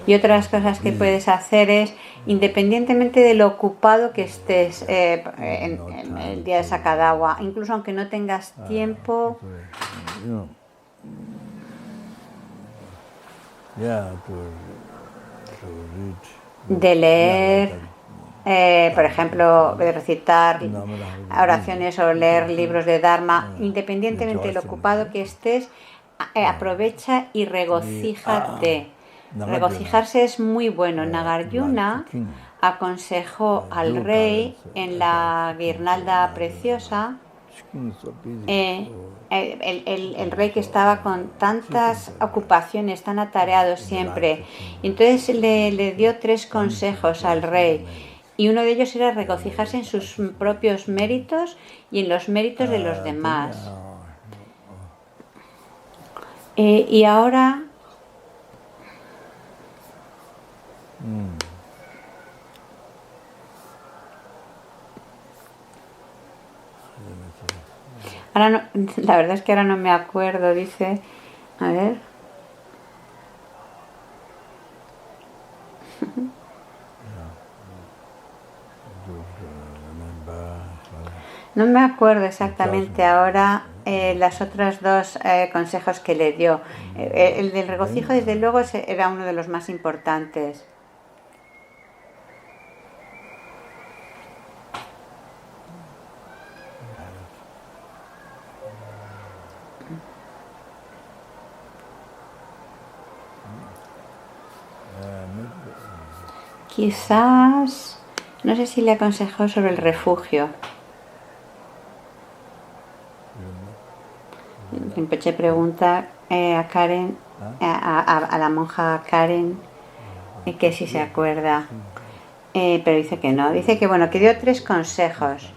Y otras cosas que puedes hacer es, independientemente de lo ocupado que estés en el día de Sakadawa, incluso aunque no tengas tiempo, de leer, por ejemplo, de recitar oraciones o leer libros de Dharma, independientemente de lo ocupado que estés, aprovecha y regocíjate. Regocijarse es muy bueno. Nagarjuna aconsejó al rey en la guirnalda preciosa, el rey que estaba con tantas ocupaciones, tan atareado siempre. Entonces le dio 3 consejos al rey. Y uno de ellos era regocijarse en sus propios méritos y en los méritos de los demás. Y ahora Ahora no, la verdad es que ahora no me acuerdo, dice, a ver. No me acuerdo exactamente ahora las otras dos consejos que le dio. El del regocijo, desde luego, era uno de los más importantes. Quizás, no sé si le aconsejó sobre el refugio. Rinpoche pregunta a Karen, a la monja Karen, que si se acuerda, pero dice que no. Dice que bueno, que dio 3 consejos.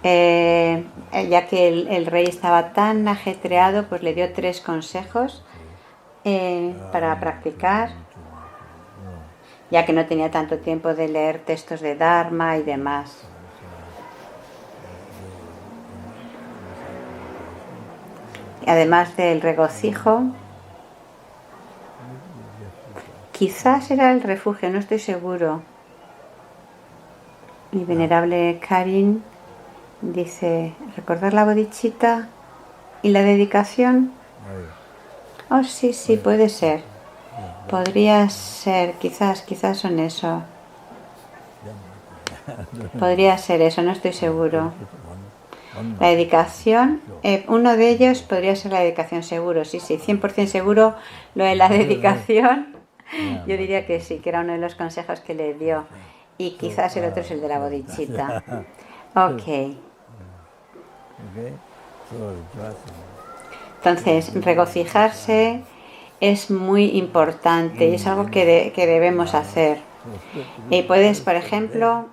Ya que el rey estaba tan ajetreado, pues le dio 3 consejos para practicar, ya que no tenía tanto tiempo de leer textos de Dharma y demás. Además del regocijo, quizás era el refugio, no estoy seguro. Mi venerable Karin dice, recordar la bodhicitta y la dedicación. Oh, sí, sí, puede ser. Podría ser, quizás son eso. Podría ser eso, no estoy seguro. La dedicación, uno de ellos podría ser la dedicación, seguro, sí, 100% seguro lo de la dedicación. Yo diría que sí, que era uno de los consejos que le dio. Y quizás el otro es el de la bodhicitta. Ok. Entonces, regocijarse es muy importante y es algo que debemos hacer. Y puedes, por ejemplo,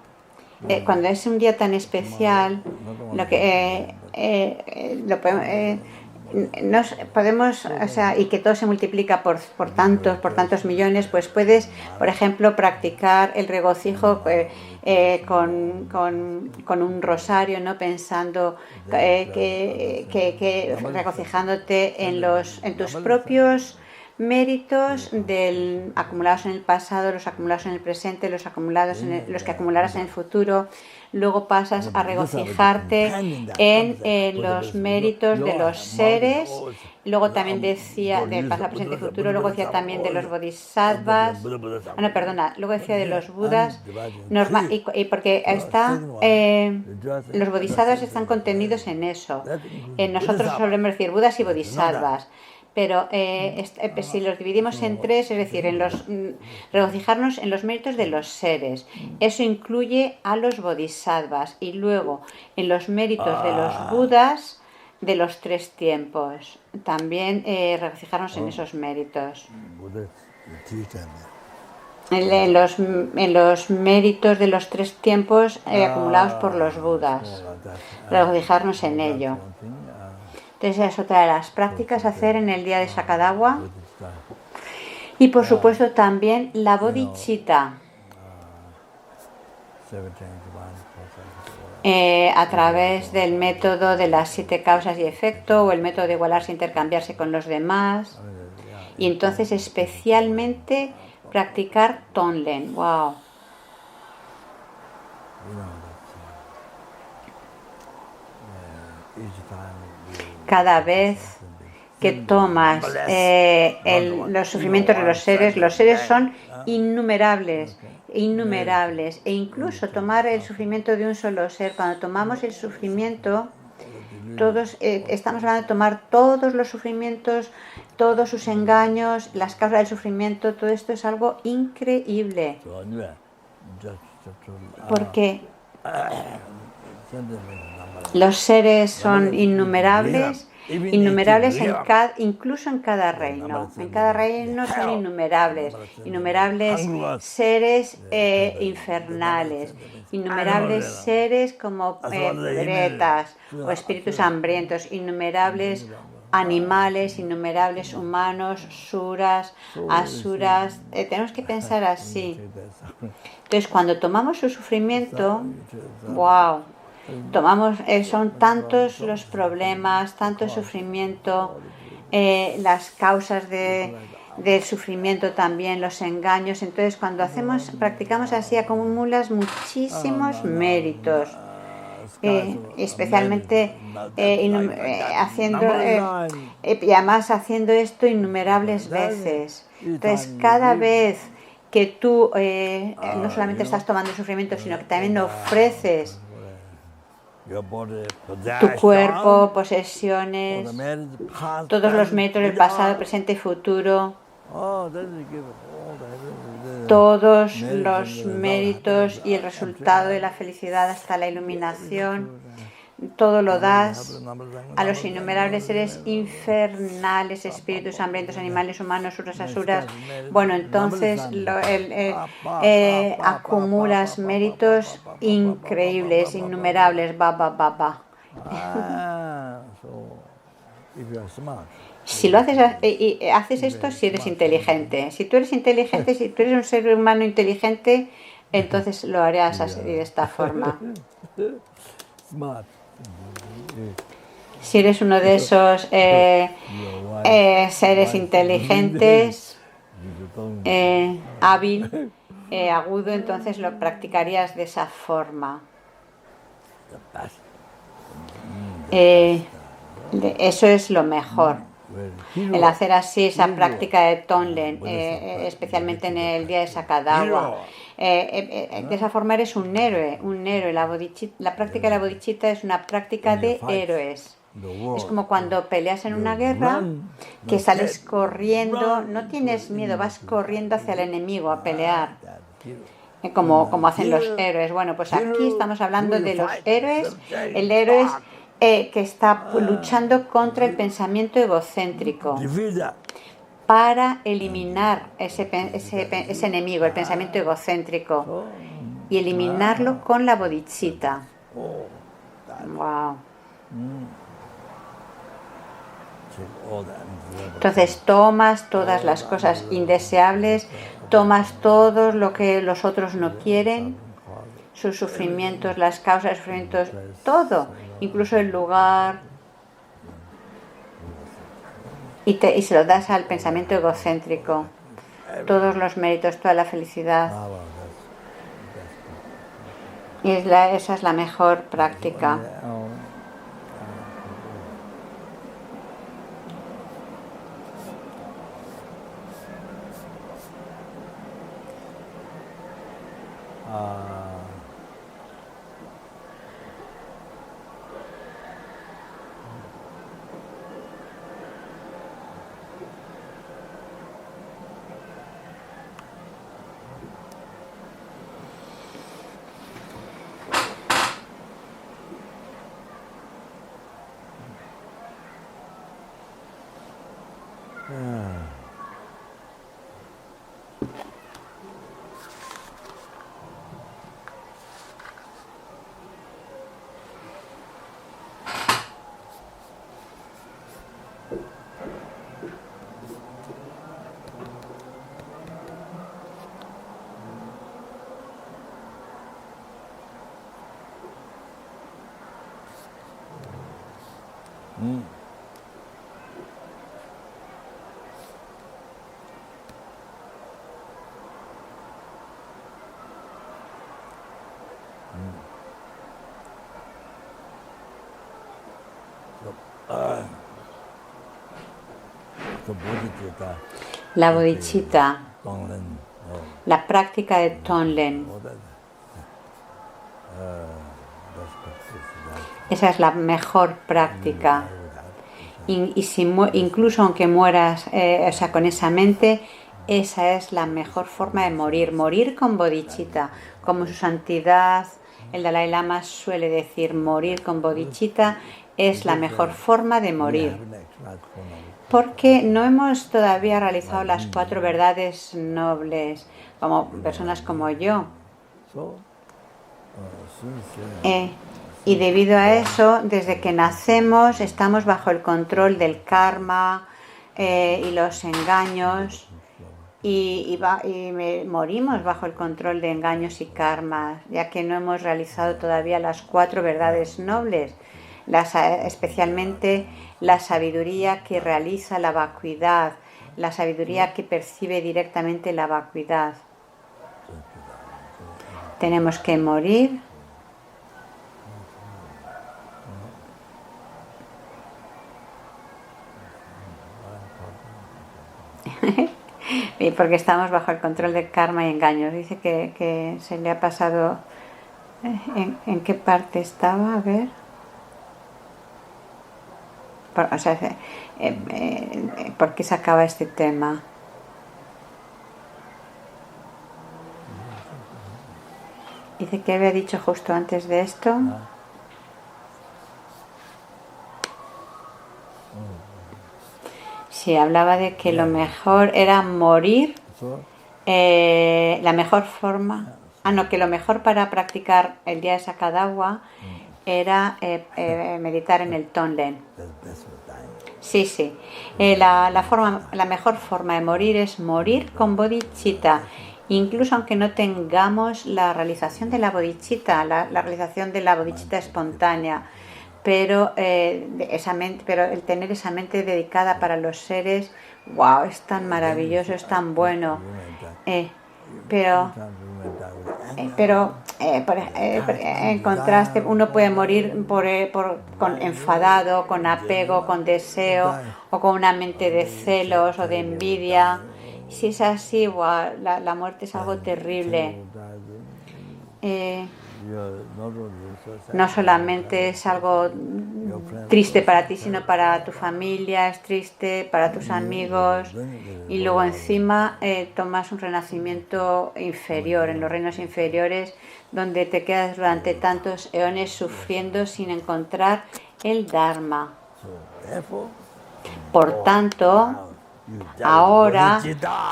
cuando es un día tan especial, nos podemos, o sea, y que todo se multiplica por tantos millones, pues puedes, por ejemplo, practicar el regocijo con un rosario, ¿no? Pensando regocijándote en tus propios méritos acumulados en el pasado, los acumulados en el presente, los que acumularás en el futuro. Luego pasas a regocijarte en los méritos de los seres. Luego también decía del pasado, presente y futuro. Luego decía también de los bodhisattvas. Luego decía de los budas. Y porque los bodhisattvas están contenidos en eso. Nosotros solemos decir budas y bodhisattvas. Pero si los dividimos en 3, es decir, regocijarnos en los méritos de los seres, eso incluye a los bodhisattvas, y luego en los méritos de los budas de los 3 tiempos, también regocijarnos en esos méritos. En los méritos de los 3 tiempos acumulados por los budas, regocijarnos en ello. Entonces es otra de las prácticas a hacer en el día de Sakadawa. Y por supuesto también la bodhicitta. A través del método de las 7 causas y efecto, o el método de igualarse e intercambiarse con los demás. Y entonces especialmente practicar Tonglen. ¡Wow! Cada vez que tomas los sufrimientos de los seres son innumerables, e incluso tomar el sufrimiento de un solo ser. Cuando tomamos el sufrimiento, todos estamos hablando de tomar todos los sufrimientos, todos sus engaños, las causas del sufrimiento. Todo esto es algo increíble, porque los seres son innumerables, incluso en cada reino. En cada reino son innumerables seres infernales, innumerables seres como pretas o espíritus hambrientos, innumerables animales, innumerables humanos, suras, asuras. Tenemos que pensar así. Entonces, cuando tomamos su sufrimiento, ¡wow!, Son tantos los problemas, tanto el sufrimiento, las causas del sufrimiento también, los engaños. Entonces, cuando practicamos así, acumulas muchísimos méritos. Especialmente y además haciendo esto innumerables veces. Entonces, cada vez que tú no solamente estás tomando el sufrimiento, sino que también ofreces tu cuerpo, posesiones, todos los méritos del pasado, presente y futuro, todos los méritos y el resultado de la felicidad hasta la iluminación, todo lo das a los innumerables seres infernales, espíritus hambrientos, animales, humanos, suras, asuras. Bueno, entonces acumulas méritos increíbles, innumerables. Si lo haces esto, si eres inteligente. Si tú eres inteligente, si tú eres un ser humano inteligente, entonces lo harás así, de esta forma. Si eres uno de esos seres inteligentes, hábil, agudo, entonces lo practicarías de esa forma. Eso es lo mejor. El hacer así esa práctica de Tonglen, especialmente en el día de Sakadawa. De esa forma eres un héroe. La práctica de la bodhicitta es una práctica de héroes. Es como cuando peleas en una guerra, que sales corriendo, no tienes miedo, vas corriendo hacia el enemigo a pelear. Como hacen los héroes. Bueno, pues aquí estamos hablando de los héroes. El héroe que está luchando contra el pensamiento egocéntrico para eliminar ese enemigo, el pensamiento egocéntrico, y eliminarlo con la bodhicitta. Wow. Entonces tomas todas las cosas indeseables, tomas todo lo que los otros no quieren, sus sufrimientos, las causas de sufrimientos, todo, incluso el lugar, y se lo das al pensamiento egocéntrico, todos los méritos, toda la felicidad. Y esa es la mejor práctica. La bodhicitta, la práctica de Tonglen, esa es la mejor práctica. Incluso aunque mueras con esa mente, esa es la mejor forma de morir con bodhicitta, como su santidad el Dalai Lama suele decir, morir con bodhicitta es la mejor forma de morir. Porque no hemos todavía realizado las 4 verdades nobles, como personas como yo. Y debido a eso, desde que nacemos, estamos bajo el control del karma y los engaños. y morimos bajo el control de engaños y karmas, ya que no hemos realizado todavía las 4 verdades nobles, especialmente la sabiduría que realiza la vacuidad, la sabiduría que percibe directamente la vacuidad. Tenemos que morir porque estamos bajo el control de karma y engaños. Dice que se le ha pasado. ¿En qué parte estaba? A ver. ¿Por qué se acaba este tema? Dice que había dicho justo antes de esto. Sí, hablaba de que lo mejor era morir. La mejor forma. Que lo mejor para practicar el día de Sakadawa era meditar en el Tonlen. Sí. La mejor forma de morir es morir con bodhicitta, incluso aunque no tengamos la realización de la bodhicitta, la realización de la bodhicitta espontánea, pero el tener esa mente dedicada para los seres, wow, es tan maravilloso, es tan bueno. En contraste, uno puede morir con enfadado, con apego, con deseo, o con una mente de celos o de envidia. Si es así, wow, la muerte es algo terrible. No solamente es algo triste para ti, sino para tu familia, es triste para tus amigos, y luego encima tomas un renacimiento inferior, en los reinos inferiores, donde te quedas durante tantos eones sufriendo sin encontrar el Dharma. Por tanto, ahora,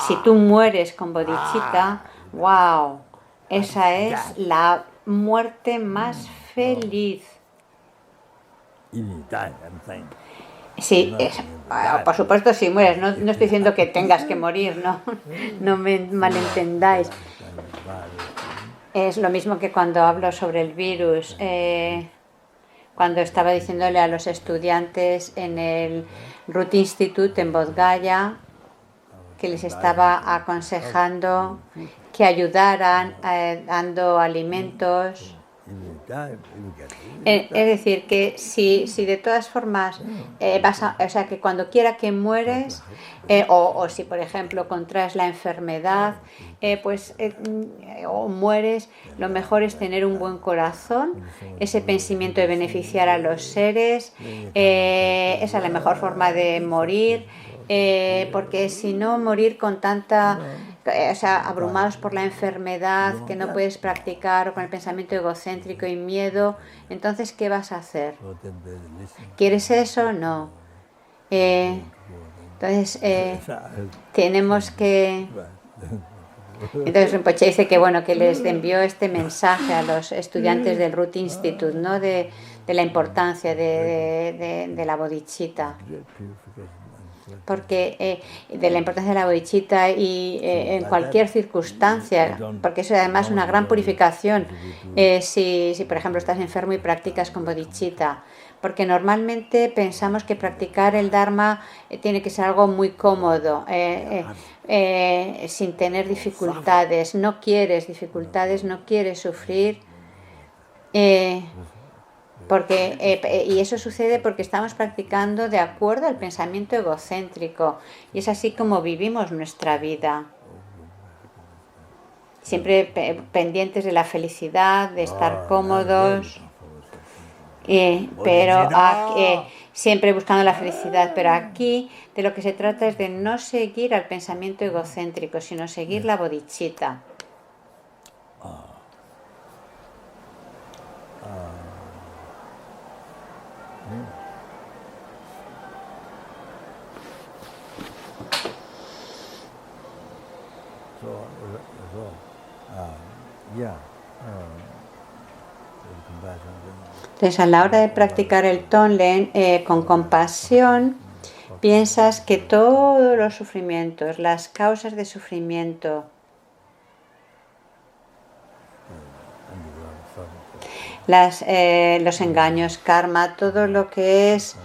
si tú mueres con bodhicitta, wow, esa es la muerte más feliz. Sí, por supuesto si mueres, no estoy diciendo que tengas que morir, no me malentendáis. Es lo mismo que cuando hablo sobre el virus, cuando estaba diciéndole a los estudiantes en el Root Institute en Bodh Gaya que les estaba aconsejando que ayudaran dando alimentos. Es decir, que si de todas formas que cuando quiera que mueres, o si por ejemplo contraes la enfermedad, o mueres, lo mejor es tener un buen corazón, ese pensamiento de beneficiar a los seres. Esa es la mejor forma de morir, porque si no, morir con tanta abrumados por la enfermedad, que no puedes practicar, o con el pensamiento egocéntrico y miedo, entonces ¿qué vas a hacer? ¿Quieres eso? No. Entonces tenemos que... Entonces Rinpoche dice que les envió este mensaje a los estudiantes del Root Institute, ¿no? de la importancia de la bodhicitta. Porque de la importancia de la bodhicitta y en cualquier circunstancia, porque eso además es una gran purificación si por ejemplo estás enfermo y practicas con bodhicitta, porque normalmente pensamos que practicar el Dharma tiene que ser algo muy cómodo, sin tener dificultades. No quieres dificultades, no quieres sufrir, y eso sucede porque estamos practicando de acuerdo al pensamiento egocéntrico, y es así como vivimos nuestra vida, siempre pendientes de la felicidad, de estar cómodos, pero siempre buscando la felicidad. Pero aquí de lo que se trata es de no seguir al pensamiento egocéntrico, sino seguir la bodhicitta. Entonces, a la hora de practicar el Tonlen con compasión, piensas que todos los sufrimientos, las causas de sufrimiento, los engaños, karma, todo lo que es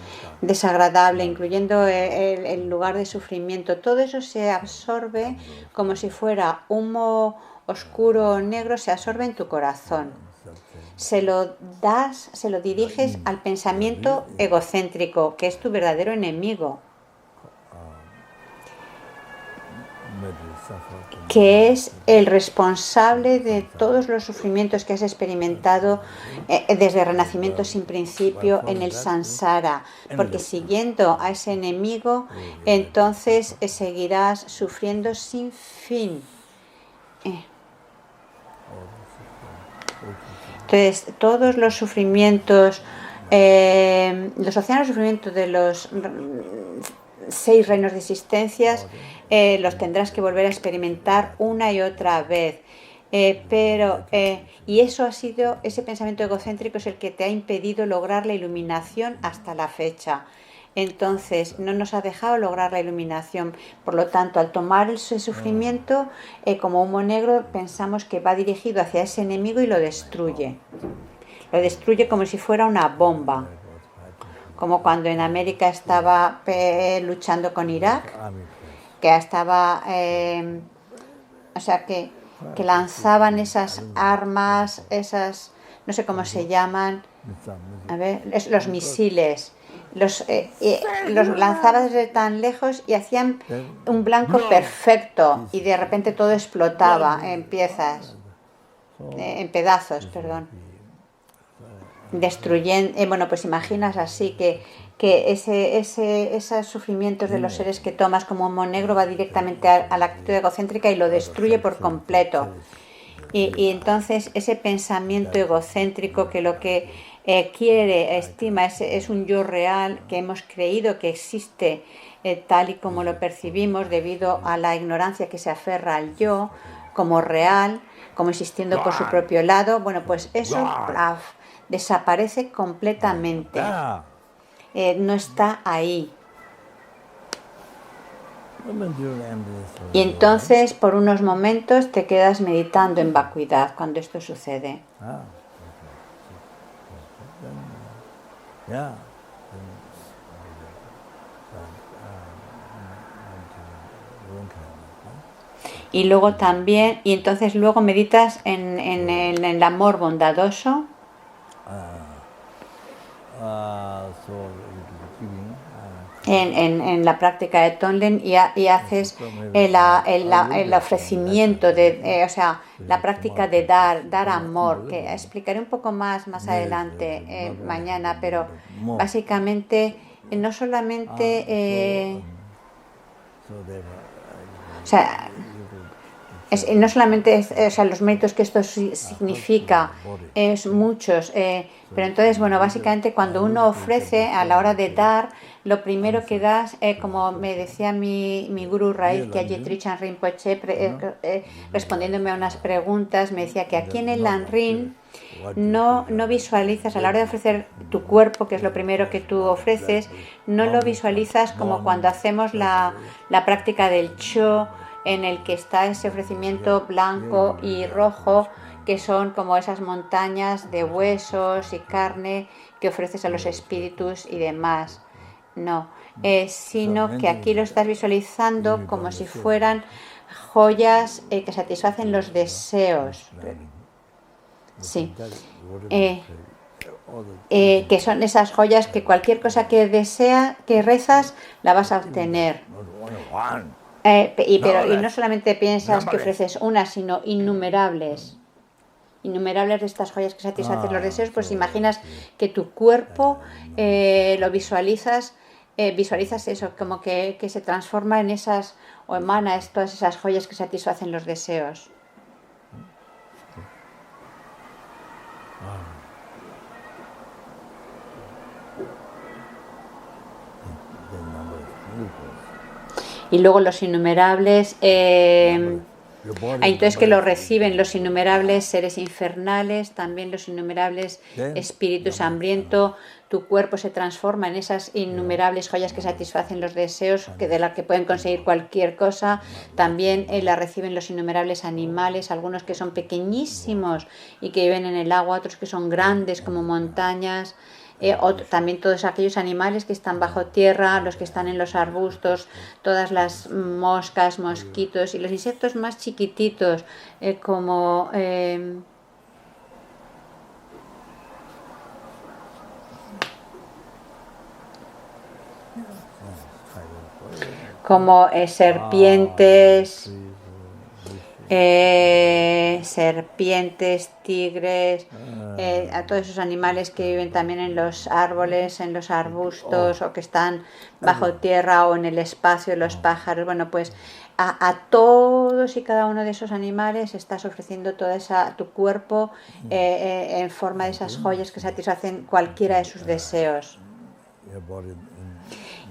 desagradable, incluyendo el lugar de sufrimiento, todo eso se absorbe como si fuera humo oscuro o negro, se absorbe en tu corazón. Se lo diriges al pensamiento egocéntrico, que es tu verdadero enemigo, que es el responsable de todos los sufrimientos que has experimentado desde el renacimiento sin principio en el samsara, porque siguiendo a ese enemigo, entonces seguirás sufriendo sin fin. Entonces, todos los sufrimientos, los océanos de sufrimiento de los 6 reinos de existencias, los tendrás que volver a experimentar una y otra vez. Y eso ha sido, ese pensamiento egocéntrico es el que te ha impedido lograr la iluminación hasta la fecha. Entonces, no nos ha dejado lograr la iluminación. Por lo tanto, al tomar ese sufrimiento como humo negro, pensamos que va dirigido hacia ese enemigo y lo destruye. Lo destruye como si fuera una bomba. Como cuando en América estaba luchando con Irak, que estaba, que lanzaban esas armas, esas, no sé cómo se llaman, los misiles. Los lanzaba desde tan lejos y hacían un blanco perfecto y de repente todo explotaba en pedazos, perdón. Destruyendo, pues imaginas así que esos sufrimientos de los seres que tomas como humo negro va directamente a la actitud egocéntrica y lo destruye por completo. Y entonces ese pensamiento egocéntrico que lo que quiere, estima, es un yo real que hemos creído que existe tal y como lo percibimos debido a la ignorancia que se aferra al yo como real, como existiendo por su propio lado, bueno, pues eso desaparece completamente. No está ahí. Y entonces, por unos momentos, te quedas meditando en vacuidad cuando esto sucede. Y luego también, y entonces luego meditas en el amor bondadoso. En la práctica de Tonglen y haces el ofrecimiento la práctica de dar amor, que explicaré un poco más adelante mañana, pero básicamente no solamente no solamente los méritos que esto significa, es muchos, pero entonces, bueno, básicamente cuando uno ofrece a la hora de dar, lo primero que das, como me decía mi gurú Raíz, que Ayet Trichan Rinpoche, respondiéndome a unas preguntas, me decía que aquí en el Lanrin no visualizas, a la hora de ofrecer tu cuerpo, que es lo primero que tú ofreces, no lo visualizas como cuando hacemos la práctica del Cho, en el que está ese ofrecimiento blanco y rojo, que son como esas montañas de huesos y carne que ofreces a los espíritus y demás. No, sino que aquí lo estás visualizando como si fueran joyas que satisfacen los deseos. Sí. Que son esas joyas que cualquier cosa que rezas, la vas a obtener. Y no solamente piensas que ofreces una, sino innumerables de estas joyas que satisfacen los deseos, pues imaginas que tu cuerpo lo visualizas eso, como que se transforma en esas, o emana todas esas joyas que satisfacen los deseos. Y luego los innumerables Entonces que lo reciben los innumerables seres infernales, también los innumerables espíritus hambrientos. Tu cuerpo se transforma en esas innumerables joyas que satisfacen los deseos, de las que pueden conseguir cualquier cosa. También la reciben los innumerables animales, algunos que son pequeñísimos y que viven en el agua, otros que son grandes como montañas. También todos aquellos animales que están bajo tierra, los que están en los arbustos, todas las moscas, mosquitos y los insectos más chiquititos como serpientes, tigres, a todos esos animales que viven también en los árboles, en los arbustos o que están bajo tierra o en el espacio, los pájaros. Bueno, pues a todos y cada uno de esos animales estás ofreciendo tu cuerpo en forma de esas joyas que satisfacen cualquiera de sus deseos.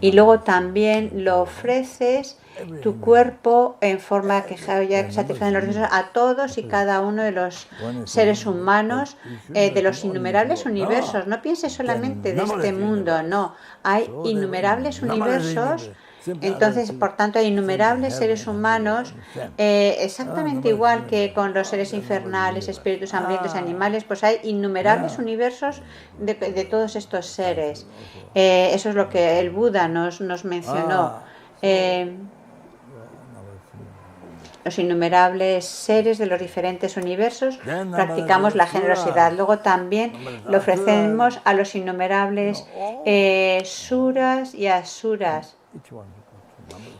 Y luego también lo ofreces tu cuerpo en forma que satisfacen los deseos a todos y cada uno de los seres humanos de los innumerables universos. No pienses solamente de este mundo, no. Hay innumerables universos. Entonces, por tanto, hay innumerables seres humanos, exactamente igual que con los seres infernales, espíritus hambrientos, animales, pues hay innumerables universos de todos estos seres. Eso es lo que el Buda nos mencionó. Los innumerables seres de los diferentes universos, practicamos la generosidad. Luego también lo ofrecemos a los innumerables suras y asuras.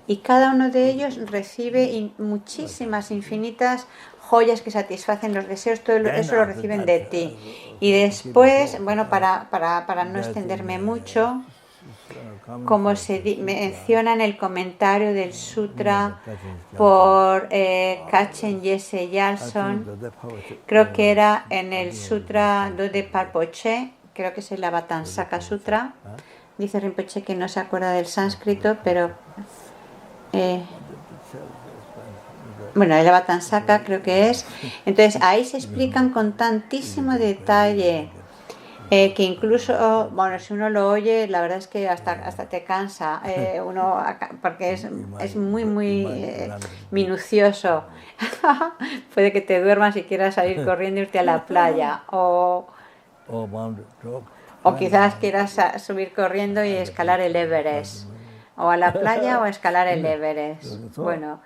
Y cada uno de ellos recibe muchísimas, infinitas joyas que satisfacen los deseos. Todo eso lo reciben de ti. Y después, bueno, para no extenderme mucho, como se menciona en el comentario del sutra por Kachen Yese Yalson, creo que era en el sutra de Palpoche, creo que es el Avatamsaka Sutra. Dice Rinpoche que no se acuerda del sánscrito, pero bueno, el Avatamsaka creo que es. Entonces ahí se explican con tantísimo detalle que incluso, bueno, si uno lo oye, la verdad es que hasta te cansa, porque es muy minucioso. Puede que te duermas y quieras salir corriendo e irte a la playa, o quizás quieras subir corriendo y escalar el Everest, o a la playa o a escalar el Everest. Bueno,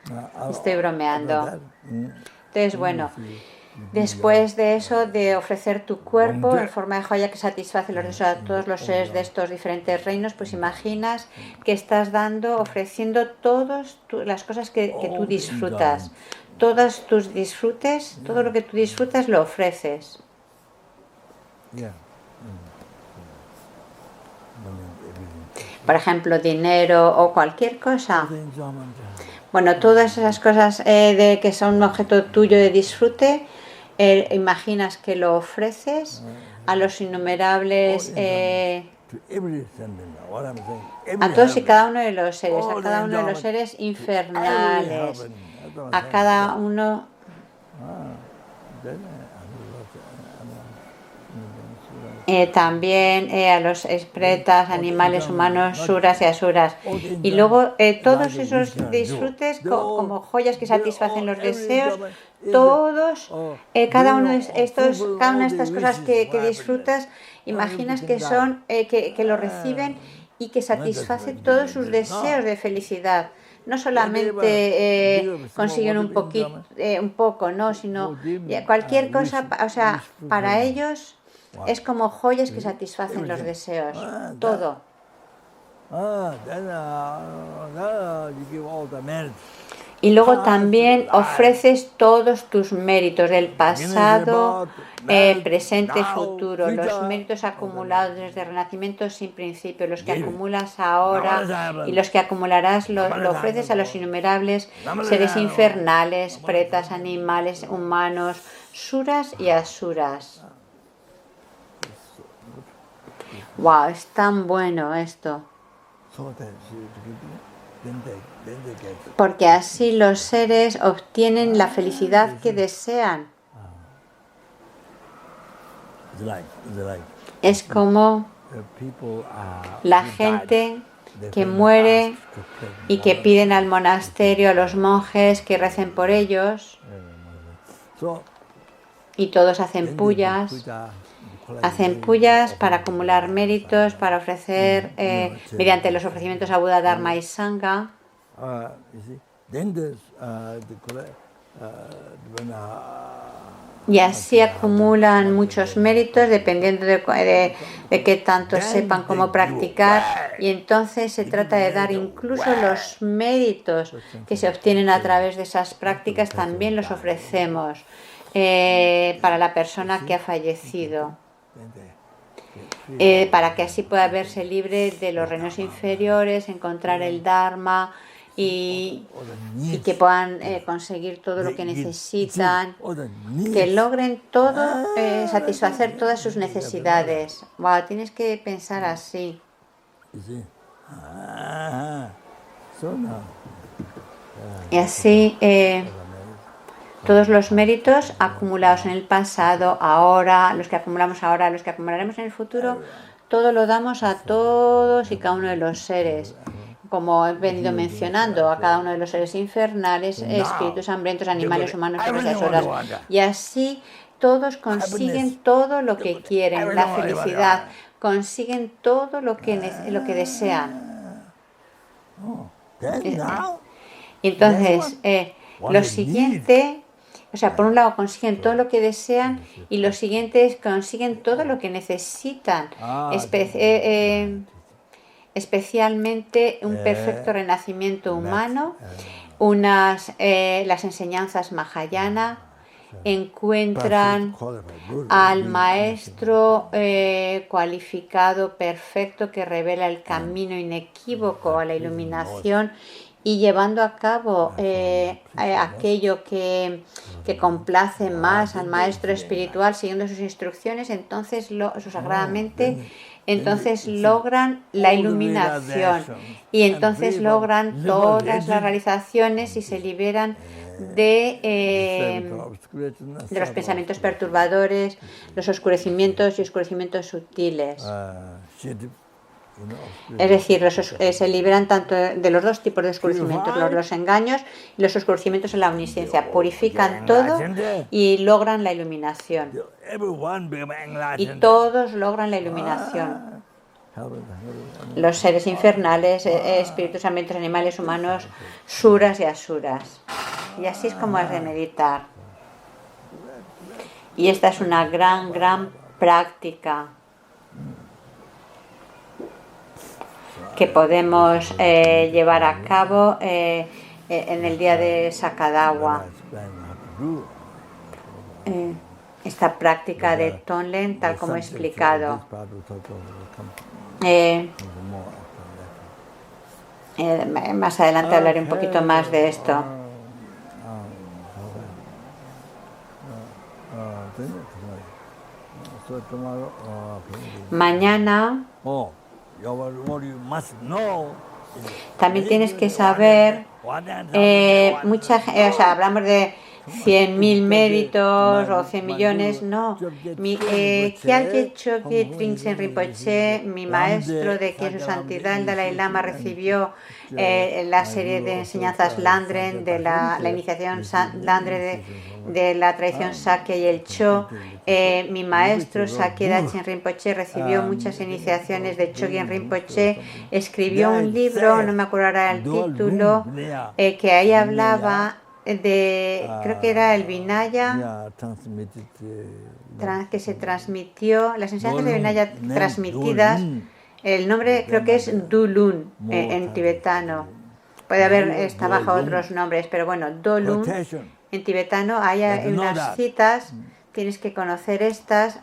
estoy bromeando. Entonces, bueno, después de eso, de ofrecer tu cuerpo en forma de joya que satisface los deseos a todos los seres de estos diferentes reinos, pues imaginas que estás ofreciendo todas las cosas que tú disfrutas. Todos tus disfrutes, todo lo que tú disfrutas lo ofreces. Por ejemplo, dinero o cualquier cosa. Bueno, todas esas cosas que son un objeto tuyo de disfrute, imaginas que lo ofreces a los innumerables, a todos y cada uno de los seres, a cada uno de los seres infernales, a cada uno. También a los pretas, animales, humanos, suras y asuras. Y luego todos esos disfrutes como joyas que satisfacen los deseos, todos, cada una de estas cosas que disfrutas, imaginas que son, que lo reciben y que satisfacen todos sus deseos de felicidad. No solamente consiguen un poco, no, sino cualquier cosa, o sea, para ellos es como joyas que satisfacen los deseos, todo. Y luego también ofreces todos tus méritos del pasado, presente, futuro, los méritos acumulados desde el renacimiento sin principio, los que acumulas ahora y los que acumularás, lo ofreces a los innumerables seres infernales, pretas, animales, humanos, suras y asuras. Wow, es tan bueno esto. porque así los seres obtienen la felicidad que desean. Es como la gente que muere y que piden al monasterio, a los monjes, que recen por ellos, y todos hacen puyas para acumular méritos, para ofrecer, mediante los ofrecimientos a Buda, Dharma y Sangha. Y así acumulan muchos méritos dependiendo de qué tanto sepan cómo practicar. Y entonces se trata de dar incluso los méritos que se obtienen a través de esas prácticas, también los ofrecemos para la persona que ha fallecido. Para que así pueda verse libre de los reinos inferiores, encontrar el Dharma y que puedan conseguir todo lo que necesitan, que logren todo, satisfacer todas sus necesidades. Wow, tienes que pensar así. Y así todos los méritos acumulados en el pasado, ahora, los que acumulamos ahora, los que acumularemos en el futuro, todo lo damos a todos y cada uno de los seres. Como he venido mencionando, a cada uno de los seres infernales, espíritus hambrientos, animales, humanos, horas. Y así todos consiguen todo lo que quieren, la felicidad, consiguen todo lo que desean. Entonces, lo siguiente, o sea, por un lado consiguen todo lo que desean y lo siguiente es consiguen todo lo que necesitan. Especialmente un perfecto renacimiento humano, las enseñanzas Mahayana, encuentran al maestro cualificado, perfecto, que revela el camino inequívoco a la iluminación y llevando a cabo aquello que complace más al maestro espiritual, siguiendo sus instrucciones, entonces sagradamente, entonces logran la iluminación y entonces logran todas las realizaciones y se liberan de los pensamientos perturbadores, los oscurecimientos y oscurecimientos sutiles. Es decir, se liberan tanto de los dos tipos de oscurecimientos, los engaños y los oscurecimientos en la omnisciencia. Purifican todo y logran la iluminación. Y todos logran la iluminación. Los seres infernales, espíritus, ambientes, animales, humanos, suras y asuras. Y así es como has de meditar. Y esta es una gran práctica que podemos llevar a cabo en el día de Sakadawa. Esta práctica de Tonglen, tal como he explicado. Más adelante hablaré un poquito más de esto. Mañana también tienes que saber, hablamos de 100.000 méritos o 100 millones, no. Kyalkye Chokye Trinchen Rinpoche, mi maestro, de quien su santidad el Dalai Lama recibió la serie de enseñanzas Landren, de la iniciación Landren de la tradición Sakya y el Cho. Mi maestro Sakya Dachen Rinpoche recibió muchas iniciaciones de Chogyen Rinpoche, escribió un libro, no me acuerdo ahora el título, que ahí hablaba creo que era el Vinaya, que se transmitió, las enseñanzas de Vinaya transmitidas, el nombre creo que es Dulun en tibetano, puede haber bajo otros nombres, pero bueno, Dulun en tibetano, hay unas citas, tienes que conocer estas.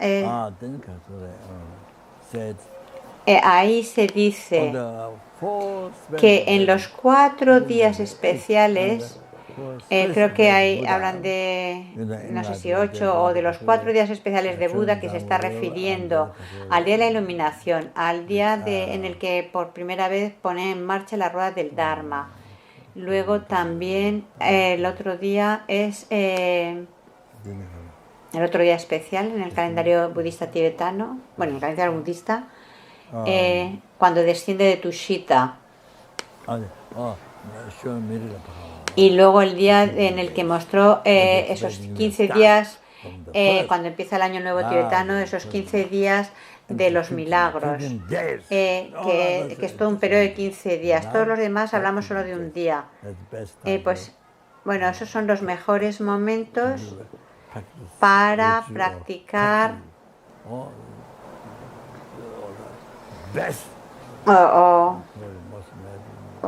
Ahí se dice que en los 4 días especiales Creo que hablan de, no sé si 8 o de los 4 días especiales de Buda, que se está refiriendo al día de la iluminación, al día en el que por primera vez pone en marcha la rueda del Dharma. Luego también el otro día es el otro día especial en el calendario budista tibetano, bueno, en el calendario budista, cuando desciende de Tushita. Y luego el día en el que mostró esos 15 días, cuando empieza el año nuevo tibetano, esos 15 días de los milagros, que es todo un periodo de 15 días. Todos los demás hablamos solo de un día. Pues bueno, esos son los mejores momentos para practicar o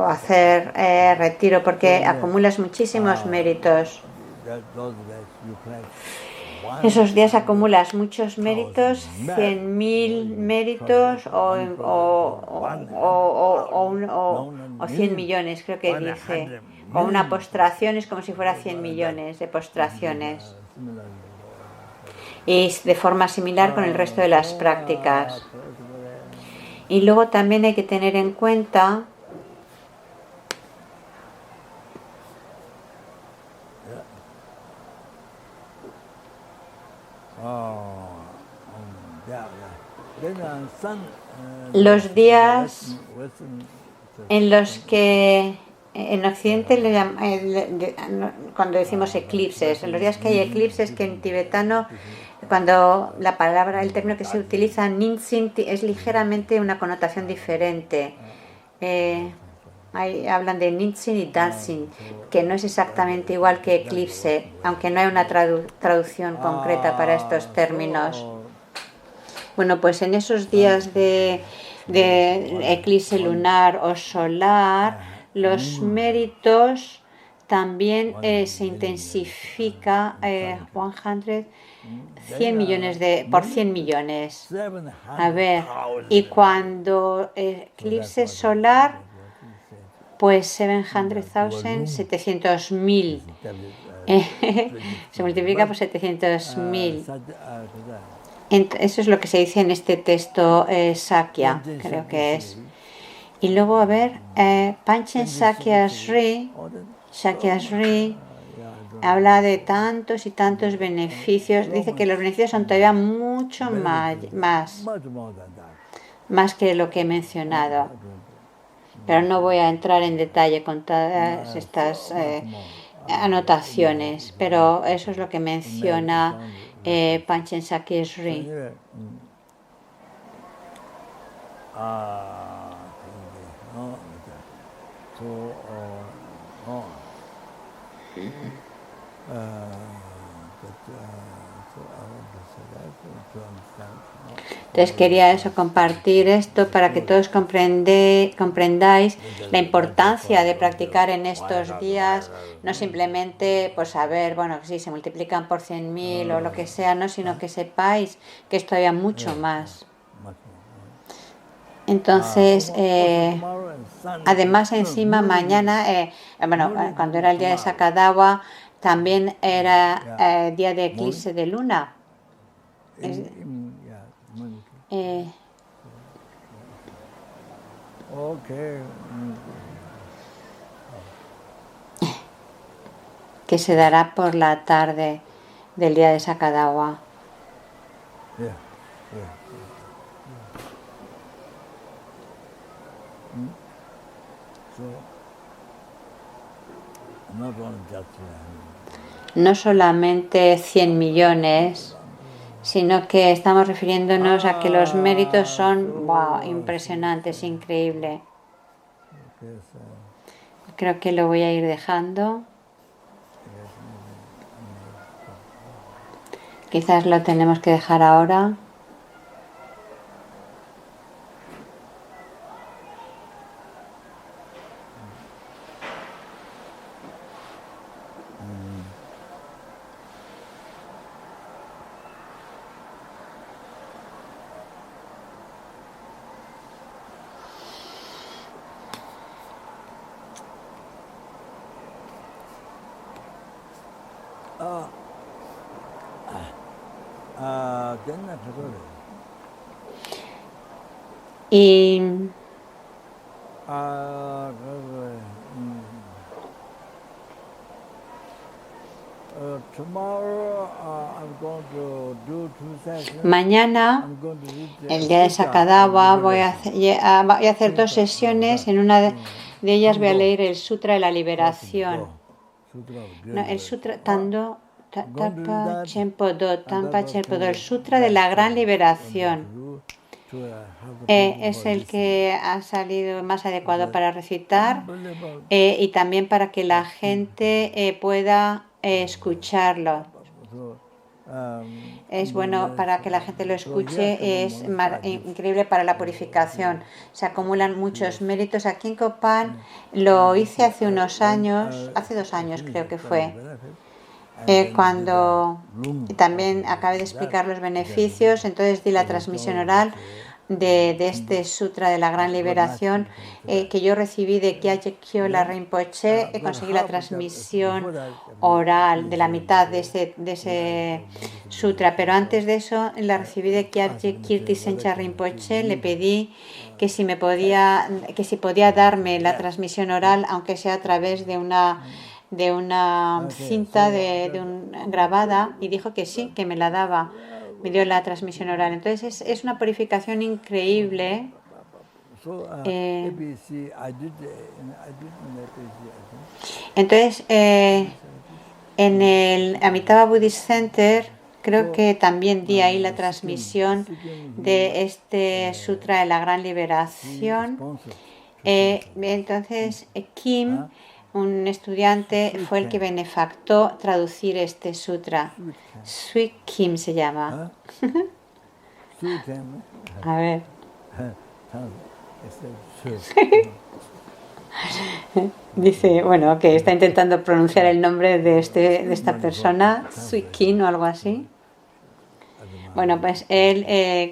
hacer retiro, porque acumulas muchísimos méritos. Esos días acumulas muchos méritos, 100.000 méritos o 100 millones, creo que dice. O una postración es como si fuera 100 millones de postraciones. Y de forma similar con el resto de las prácticas. Y luego también hay que tener en cuenta los días en los que en Occidente cuando decimos eclipses, en los días que hay eclipses, que en tibetano, cuando la palabra, el término que se utiliza, Ninsin, es ligeramente una connotación diferente. Hablan de Ninsin y Dansin, que no es exactamente igual que eclipse, aunque no hay una traducción concreta para estos términos. Bueno, pues en esos días de eclipse lunar o solar, los méritos también se intensifica 100 millones por 100 millones. A ver, y cuando eclipse solar, pues 700,000, 700.000. Se multiplica por 700.000. Eso es lo que se dice en este texto Sakya, creo que es. Y luego, a ver, Panchen Sakya Sri habla de tantos y tantos beneficios. Dice que los beneficios son todavía mucho más que lo que he mencionado. Pero no voy a entrar en detalle con todas estas anotaciones, pero eso es lo que menciona Panchen Sakya Sri. Entonces quería compartir esto para que todos comprendáis la importancia de practicar en estos días, no simplemente pues saber, bueno, si se multiplican por 100.000 o lo que sea, no, sino que sepáis que es todavía mucho más. Entonces, además encima mañana, cuando era el día de Sakadawa, también era día de eclipse de luna. Que se dará por la tarde del día de Sakadawa. No solamente 100 millones, sino que estamos refiriéndonos a que los méritos son impresionantes, increíble. Creo que lo voy a ir dejando. Quizás lo tenemos que dejar ahora. Y mañana, el día de Sakadawa, voy a hacer 2 sesiones. En una de ellas voy a leer el Sutra de la Liberación. No, el Sutra Tando Tapa Chenpo Do, el Sutra de la Gran Liberación. Es el que ha salido más adecuado para recitar y también para que la gente pueda escucharlo. Es bueno para que la gente lo escuche, es increíble para la purificación. Se acumulan muchos méritos. Aquí en Kopan lo hice hace unos años, hace 2 años creo que fue, cuando también acabé de explicar los beneficios. Entonces di la transmisión oral de este Sutra de la Gran Liberación que yo recibí de Kyalche Kyola Rinpoche. Conseguí la transmisión oral de la mitad de ese Sutra, pero antes de eso la recibí de Kyalche Kirti Sencha Rinpoche. Le pedí que si podía darme la transmisión oral, aunque sea a través de una cinta grabada, y dijo que sí, que me la daba. Me dio la transmisión oral. Entonces es una purificación increíble. Entonces en el Amitabha Buddhist Center creo que también di ahí la transmisión de este Sutra de la Gran Liberación. Entonces Kim, un estudiante, fue el que benefactó traducir este sutra. Sweet Kim se llama. A ver. Dice, bueno, que está intentando pronunciar el nombre de esta persona, Sweet Kim o algo así. Bueno, pues él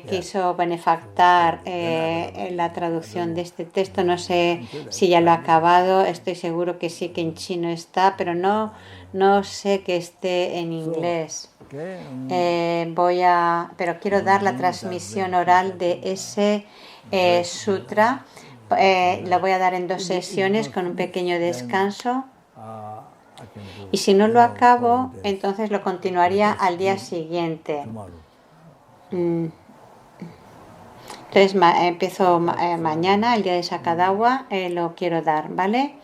quiso benefactar la traducción de este texto. No sé si ya lo ha acabado, estoy seguro que sí, que en chino está, pero no sé que esté en inglés. Pero quiero dar la transmisión oral de ese sutra. Lo voy a dar en 2 sesiones con un pequeño descanso. Y si no lo acabo, entonces lo continuaría al día siguiente. Entonces empiezo mañana, el día de Sakadawa, lo quiero dar, ¿vale?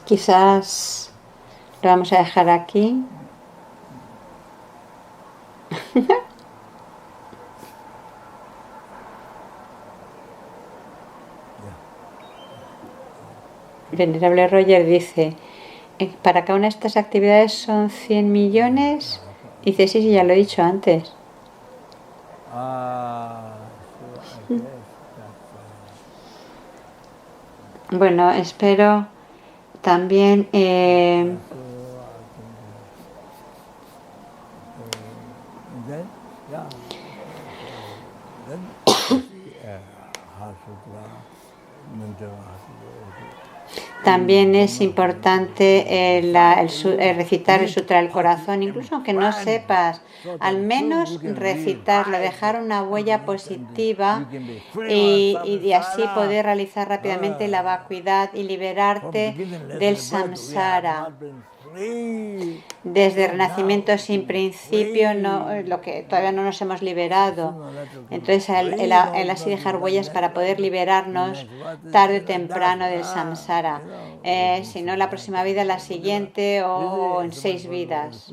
Quizás lo vamos a dejar aquí. Venerable Roger dice, para cada una de estas actividades son 100 millones. Dice, sí, ya lo he dicho antes. Bueno, espero también también es importante recitar el Sutra del Corazón, incluso aunque no sepas, al menos recitarlo, dejar una huella positiva y así poder realizar rápidamente la vacuidad y liberarte del samsara. Desde el renacimiento sin principio, lo que todavía no nos hemos liberado. Entonces, el así dejar huellas para poder liberarnos tarde o temprano del samsara. Si no, la próxima vida, la siguiente o en 6 vidas.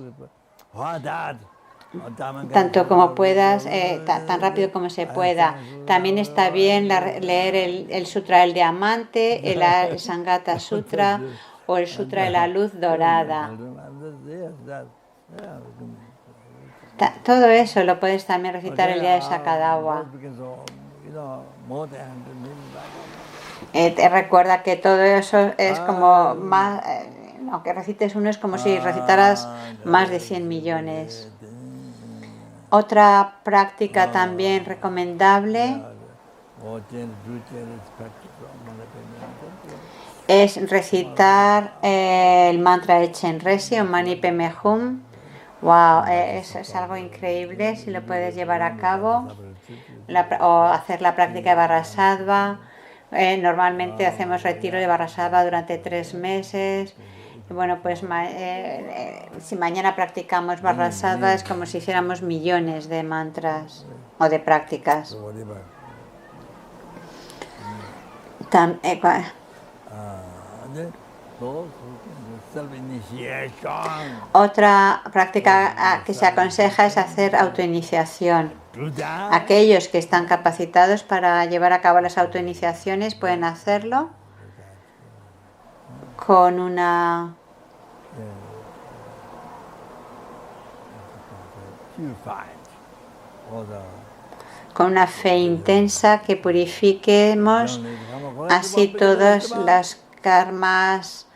Tanto como puedas, tan rápido como se pueda. También está bien leer el Sutra del Diamante, el Sangata Sutra o el Sutra de la Luz Dorada. Todo eso lo puedes también recitar el día de Sakadawa. Te recuerda que todo eso es como más, aunque recites uno es como si recitaras más de 100 millones. Otra práctica también recomendable es recitar el mantra de Chenrezig o Mani Padme Hum. Wow, eso es algo increíble si lo puedes llevar a cabo, o hacer la práctica de Vajrasattva. Normalmente hacemos retiro de Vajrasattva durante 3 meses. Bueno, pues si mañana practicamos Vajrasattva es como si hiciéramos millones de mantras o de prácticas. Otra práctica que se aconseja es hacer autoiniciación. Aquellos que están capacitados para llevar a cabo las autoiniciaciones pueden hacerlo con una fe intensa, que purifiquemos así todos los karmas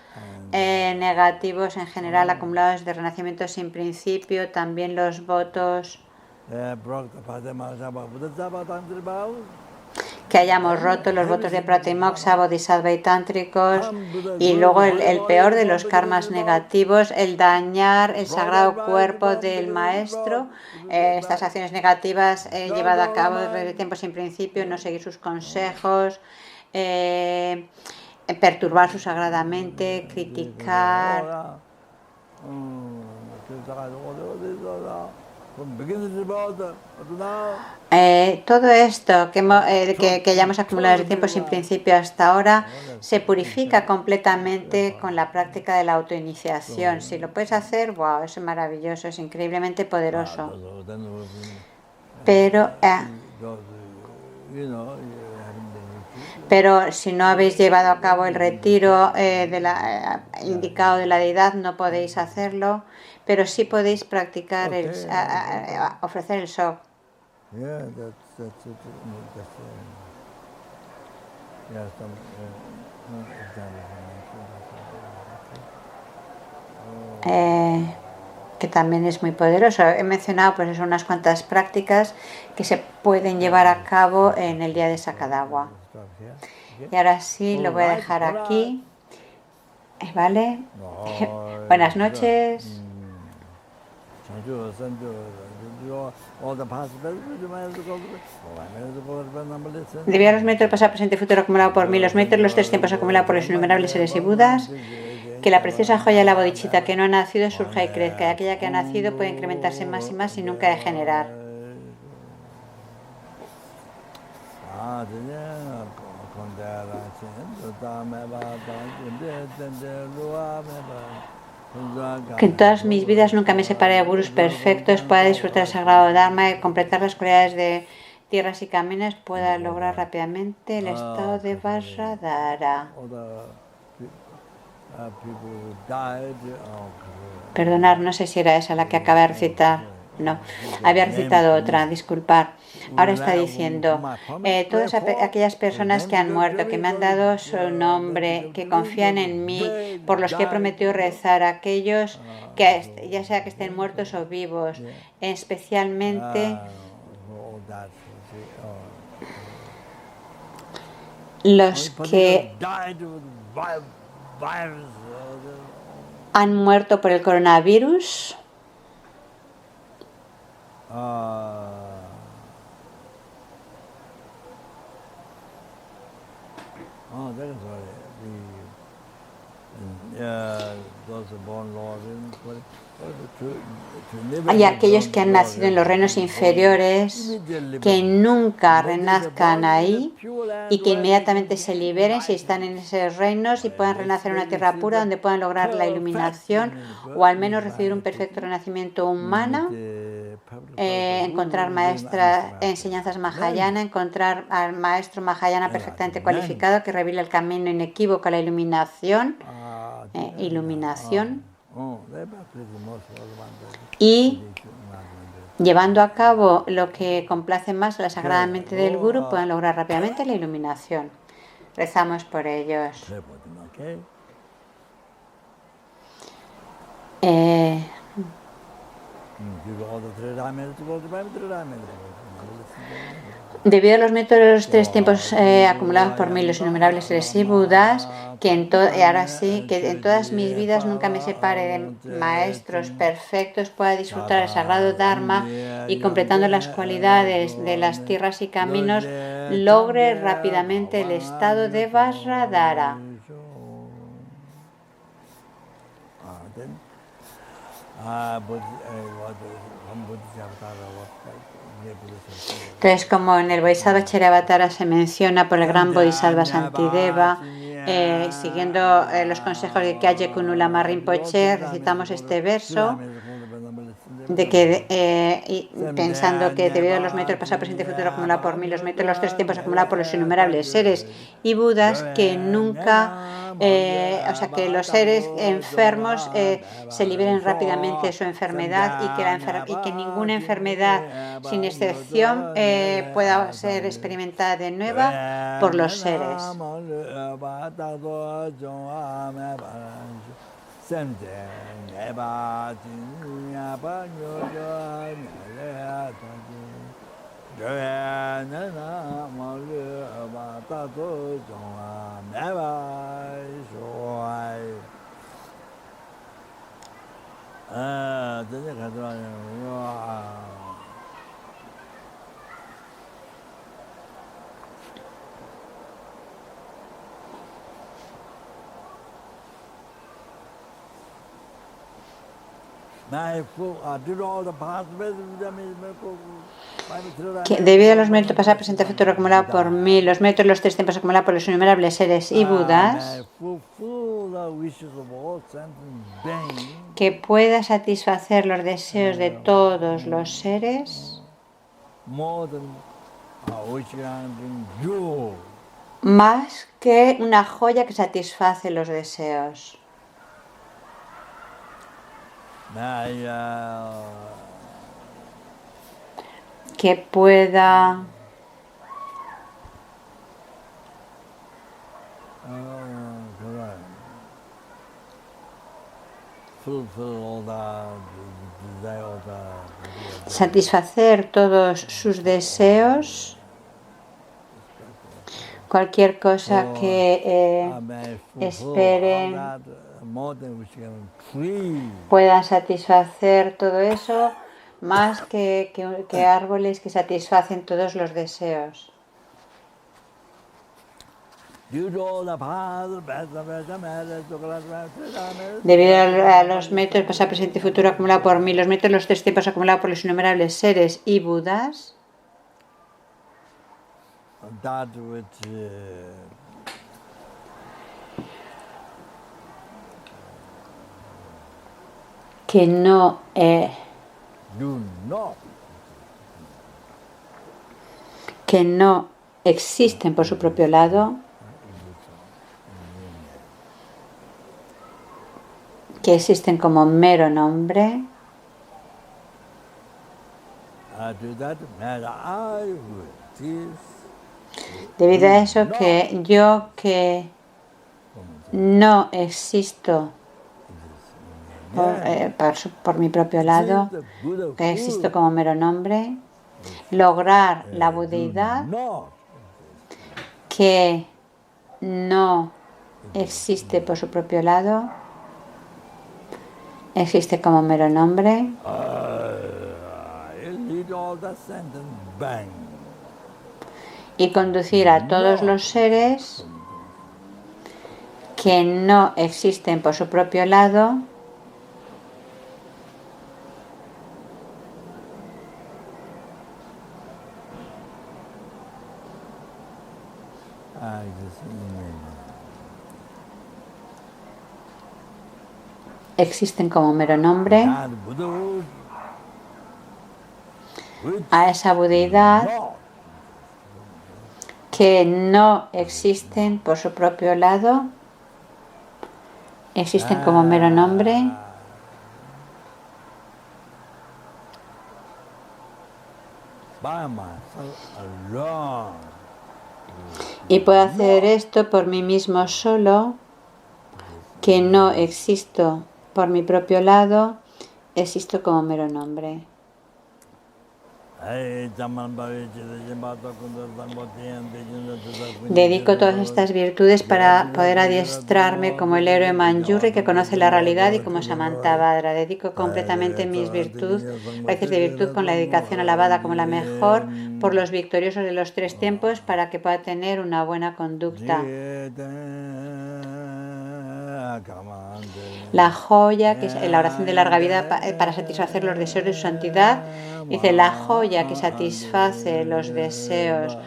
negativos en general acumulados de renacimiento sin principio, también los votos que hayamos roto, los votos de Pratimoksha, Bodhisattva y tántricos, y luego el peor de los karmas negativos, el dañar el sagrado cuerpo del maestro, estas acciones negativas llevadas a cabo desde tiempo sin principio, no seguir sus consejos, perturbar su sagrada mente, criticar. Todo esto que hayamos acumulado desde tiempo sin principio hasta ahora se purifica completamente con la práctica de la autoiniciación. Si lo puedes hacer, wow, eso es maravilloso, es increíblemente poderoso. Pero si no habéis llevado a cabo el retiro indicado de la deidad, no podéis hacerlo, pero sí podéis practicar, ofrecer el shock. Que también es muy poderoso. He mencionado pues unas cuantas prácticas que se pueden llevar a cabo en el día de Sakadawa. Y ahora sí lo voy a dejar aquí. ¿Vale? Buenas noches. Debido a los metros pasado, presente y futuro acumulado por mí, los metros, los 3 tiempos acumulados por los innumerables seres y budas, que la preciosa joya de la bodhicitta que no ha nacido surja y crezca, y aquella que ha nacido puede incrementarse más y más y nunca degenerar. Que en todas mis vidas nunca me separé de gurús perfectos, pueda disfrutar el sagrado Dharma y completar las cualidades de tierras y caminos, pueda lograr rápidamente el estado de Vajradhara. Perdonar, no sé si era esa la que acaba de recitar. No, había recitado otra, disculpar. Ahora está diciendo, todas aquellas personas que han muerto, que me han dado su nombre, que confían en mí, por los que he prometido rezar, aquellos que ya sea que estén muertos o vivos, especialmente los que han muerto por el coronavirus. Hay aquellos que han nacido en los reinos inferiores, que nunca renazcan ahí y que inmediatamente se liberen si están en esos reinos y puedan renacer en una tierra pura donde puedan lograr la iluminación o al menos recibir un perfecto renacimiento humano, encontrar enseñanzas Mahayana, encontrar al maestro Mahayana perfectamente cualificado que revela el camino inequívoco a la iluminación. Y llevando a cabo lo que complace más a la sagrada mente del gurú, pueden lograr rápidamente la iluminación. rezamos por ellos. Debido a los métodos de los 3 tiempos acumulados por mí, los innumerables seres y Budas, ahora sí, que en todas mis vidas nunca me separe de maestros perfectos, pueda disfrutar el sagrado Dharma y completando las cualidades de las tierras y caminos, logre rápidamente el estado de Vajradhara. Entonces, como en el Bodhisattva Charyavatara se menciona por el gran Bodhisattva Santideva, siguiendo los consejos de Kyaje Kunulama Rinpoche, recitamos este verso de que pensando que debido a los métodos pasado, presente y futuro acumulados por mí, los métodos de los 3 tiempos acumulados por los innumerables seres y Budas, que nunca, que los seres enfermos se liberen rápidamente de su enfermedad y que ninguna enfermedad, sin excepción, pueda ser experimentada de nuevo por los seres. Que debido a los méritos pasado, presente y futuro acumulados por mí, los méritos de los 3 tiempos acumulados por los innumerables seres y Budas, que pueda satisfacer los deseos de todos los seres más que una joya que satisface los deseos. Que pueda satisfacer todos sus deseos, cualquier cosa que esperen, puedan satisfacer todo eso más que árboles que satisfacen todos los deseos. Debido a los métodos pasado, presente y futuro acumulados por mí, los métodos de los 3 tiempos acumulados por los innumerables seres y Budas, que no existen por su propio lado, que existen como mero nombre, debido a eso que yo que no existo por mi propio lado, que existo como mero nombre, lograr la budeidad que no existe por su propio lado, existe como mero nombre, y conducir a todos los seres que no existen por su propio lado existen como mero nombre a esa budeidad que no existen por su propio lado, existen como mero nombre Y puedo hacer esto por mí mismo solo, que no existo por mi propio lado, existo como mero nombre. Dedico todas estas virtudes para poder adiestrarme como el héroe Manjurri que conoce la realidad y como Samantabhadra. Dedico completamente mis raíces de virtud con la dedicación alabada como la mejor por los victoriosos de los 3 tiempos para que pueda tener una buena conducta. La joya, que es la oración de larga vida para satisfacer los deseos de su santidad, dice: la joya que satisface los deseos,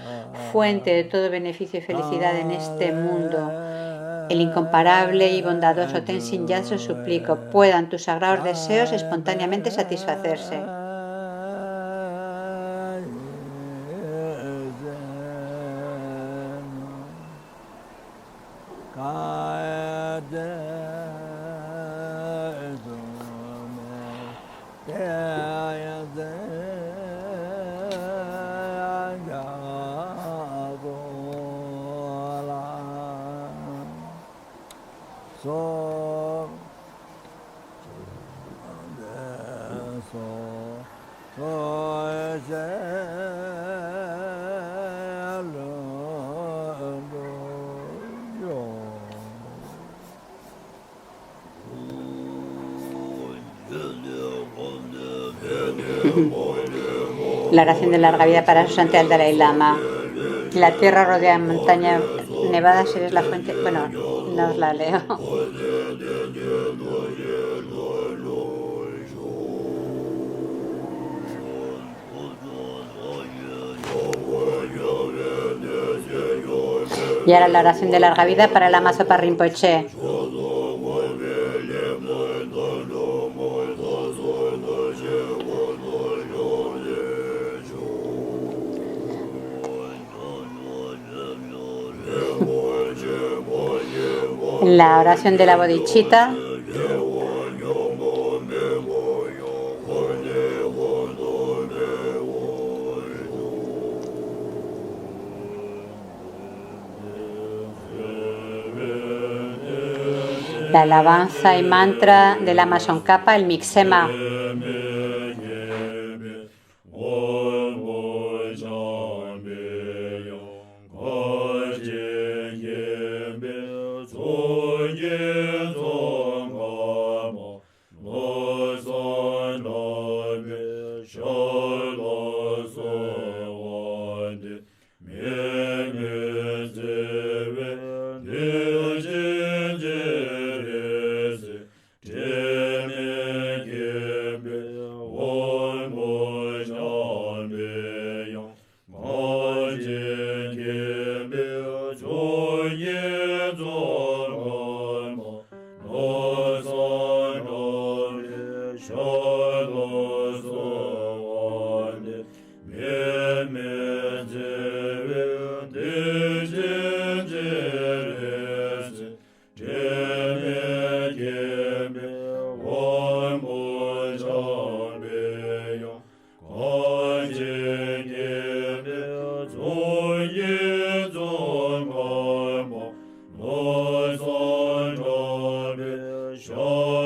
fuente de todo beneficio y felicidad en este mundo, el incomparable y bondadoso Tenzin Gyatso, suplico, puedan tus sagrados deseos espontáneamente satisfacerse. La oración de larga vida para su santidad el Dalai Lama. La tierra rodeada de montañas nevadas, eres la fuente. Bueno, no os la leo. Y ahora la oración de larga vida para el Lama Zopa Rinpoche. La oración de la Bodhicitta. La alabanza y mantra del Lama Tsongkhapa, el Mixema. Sure.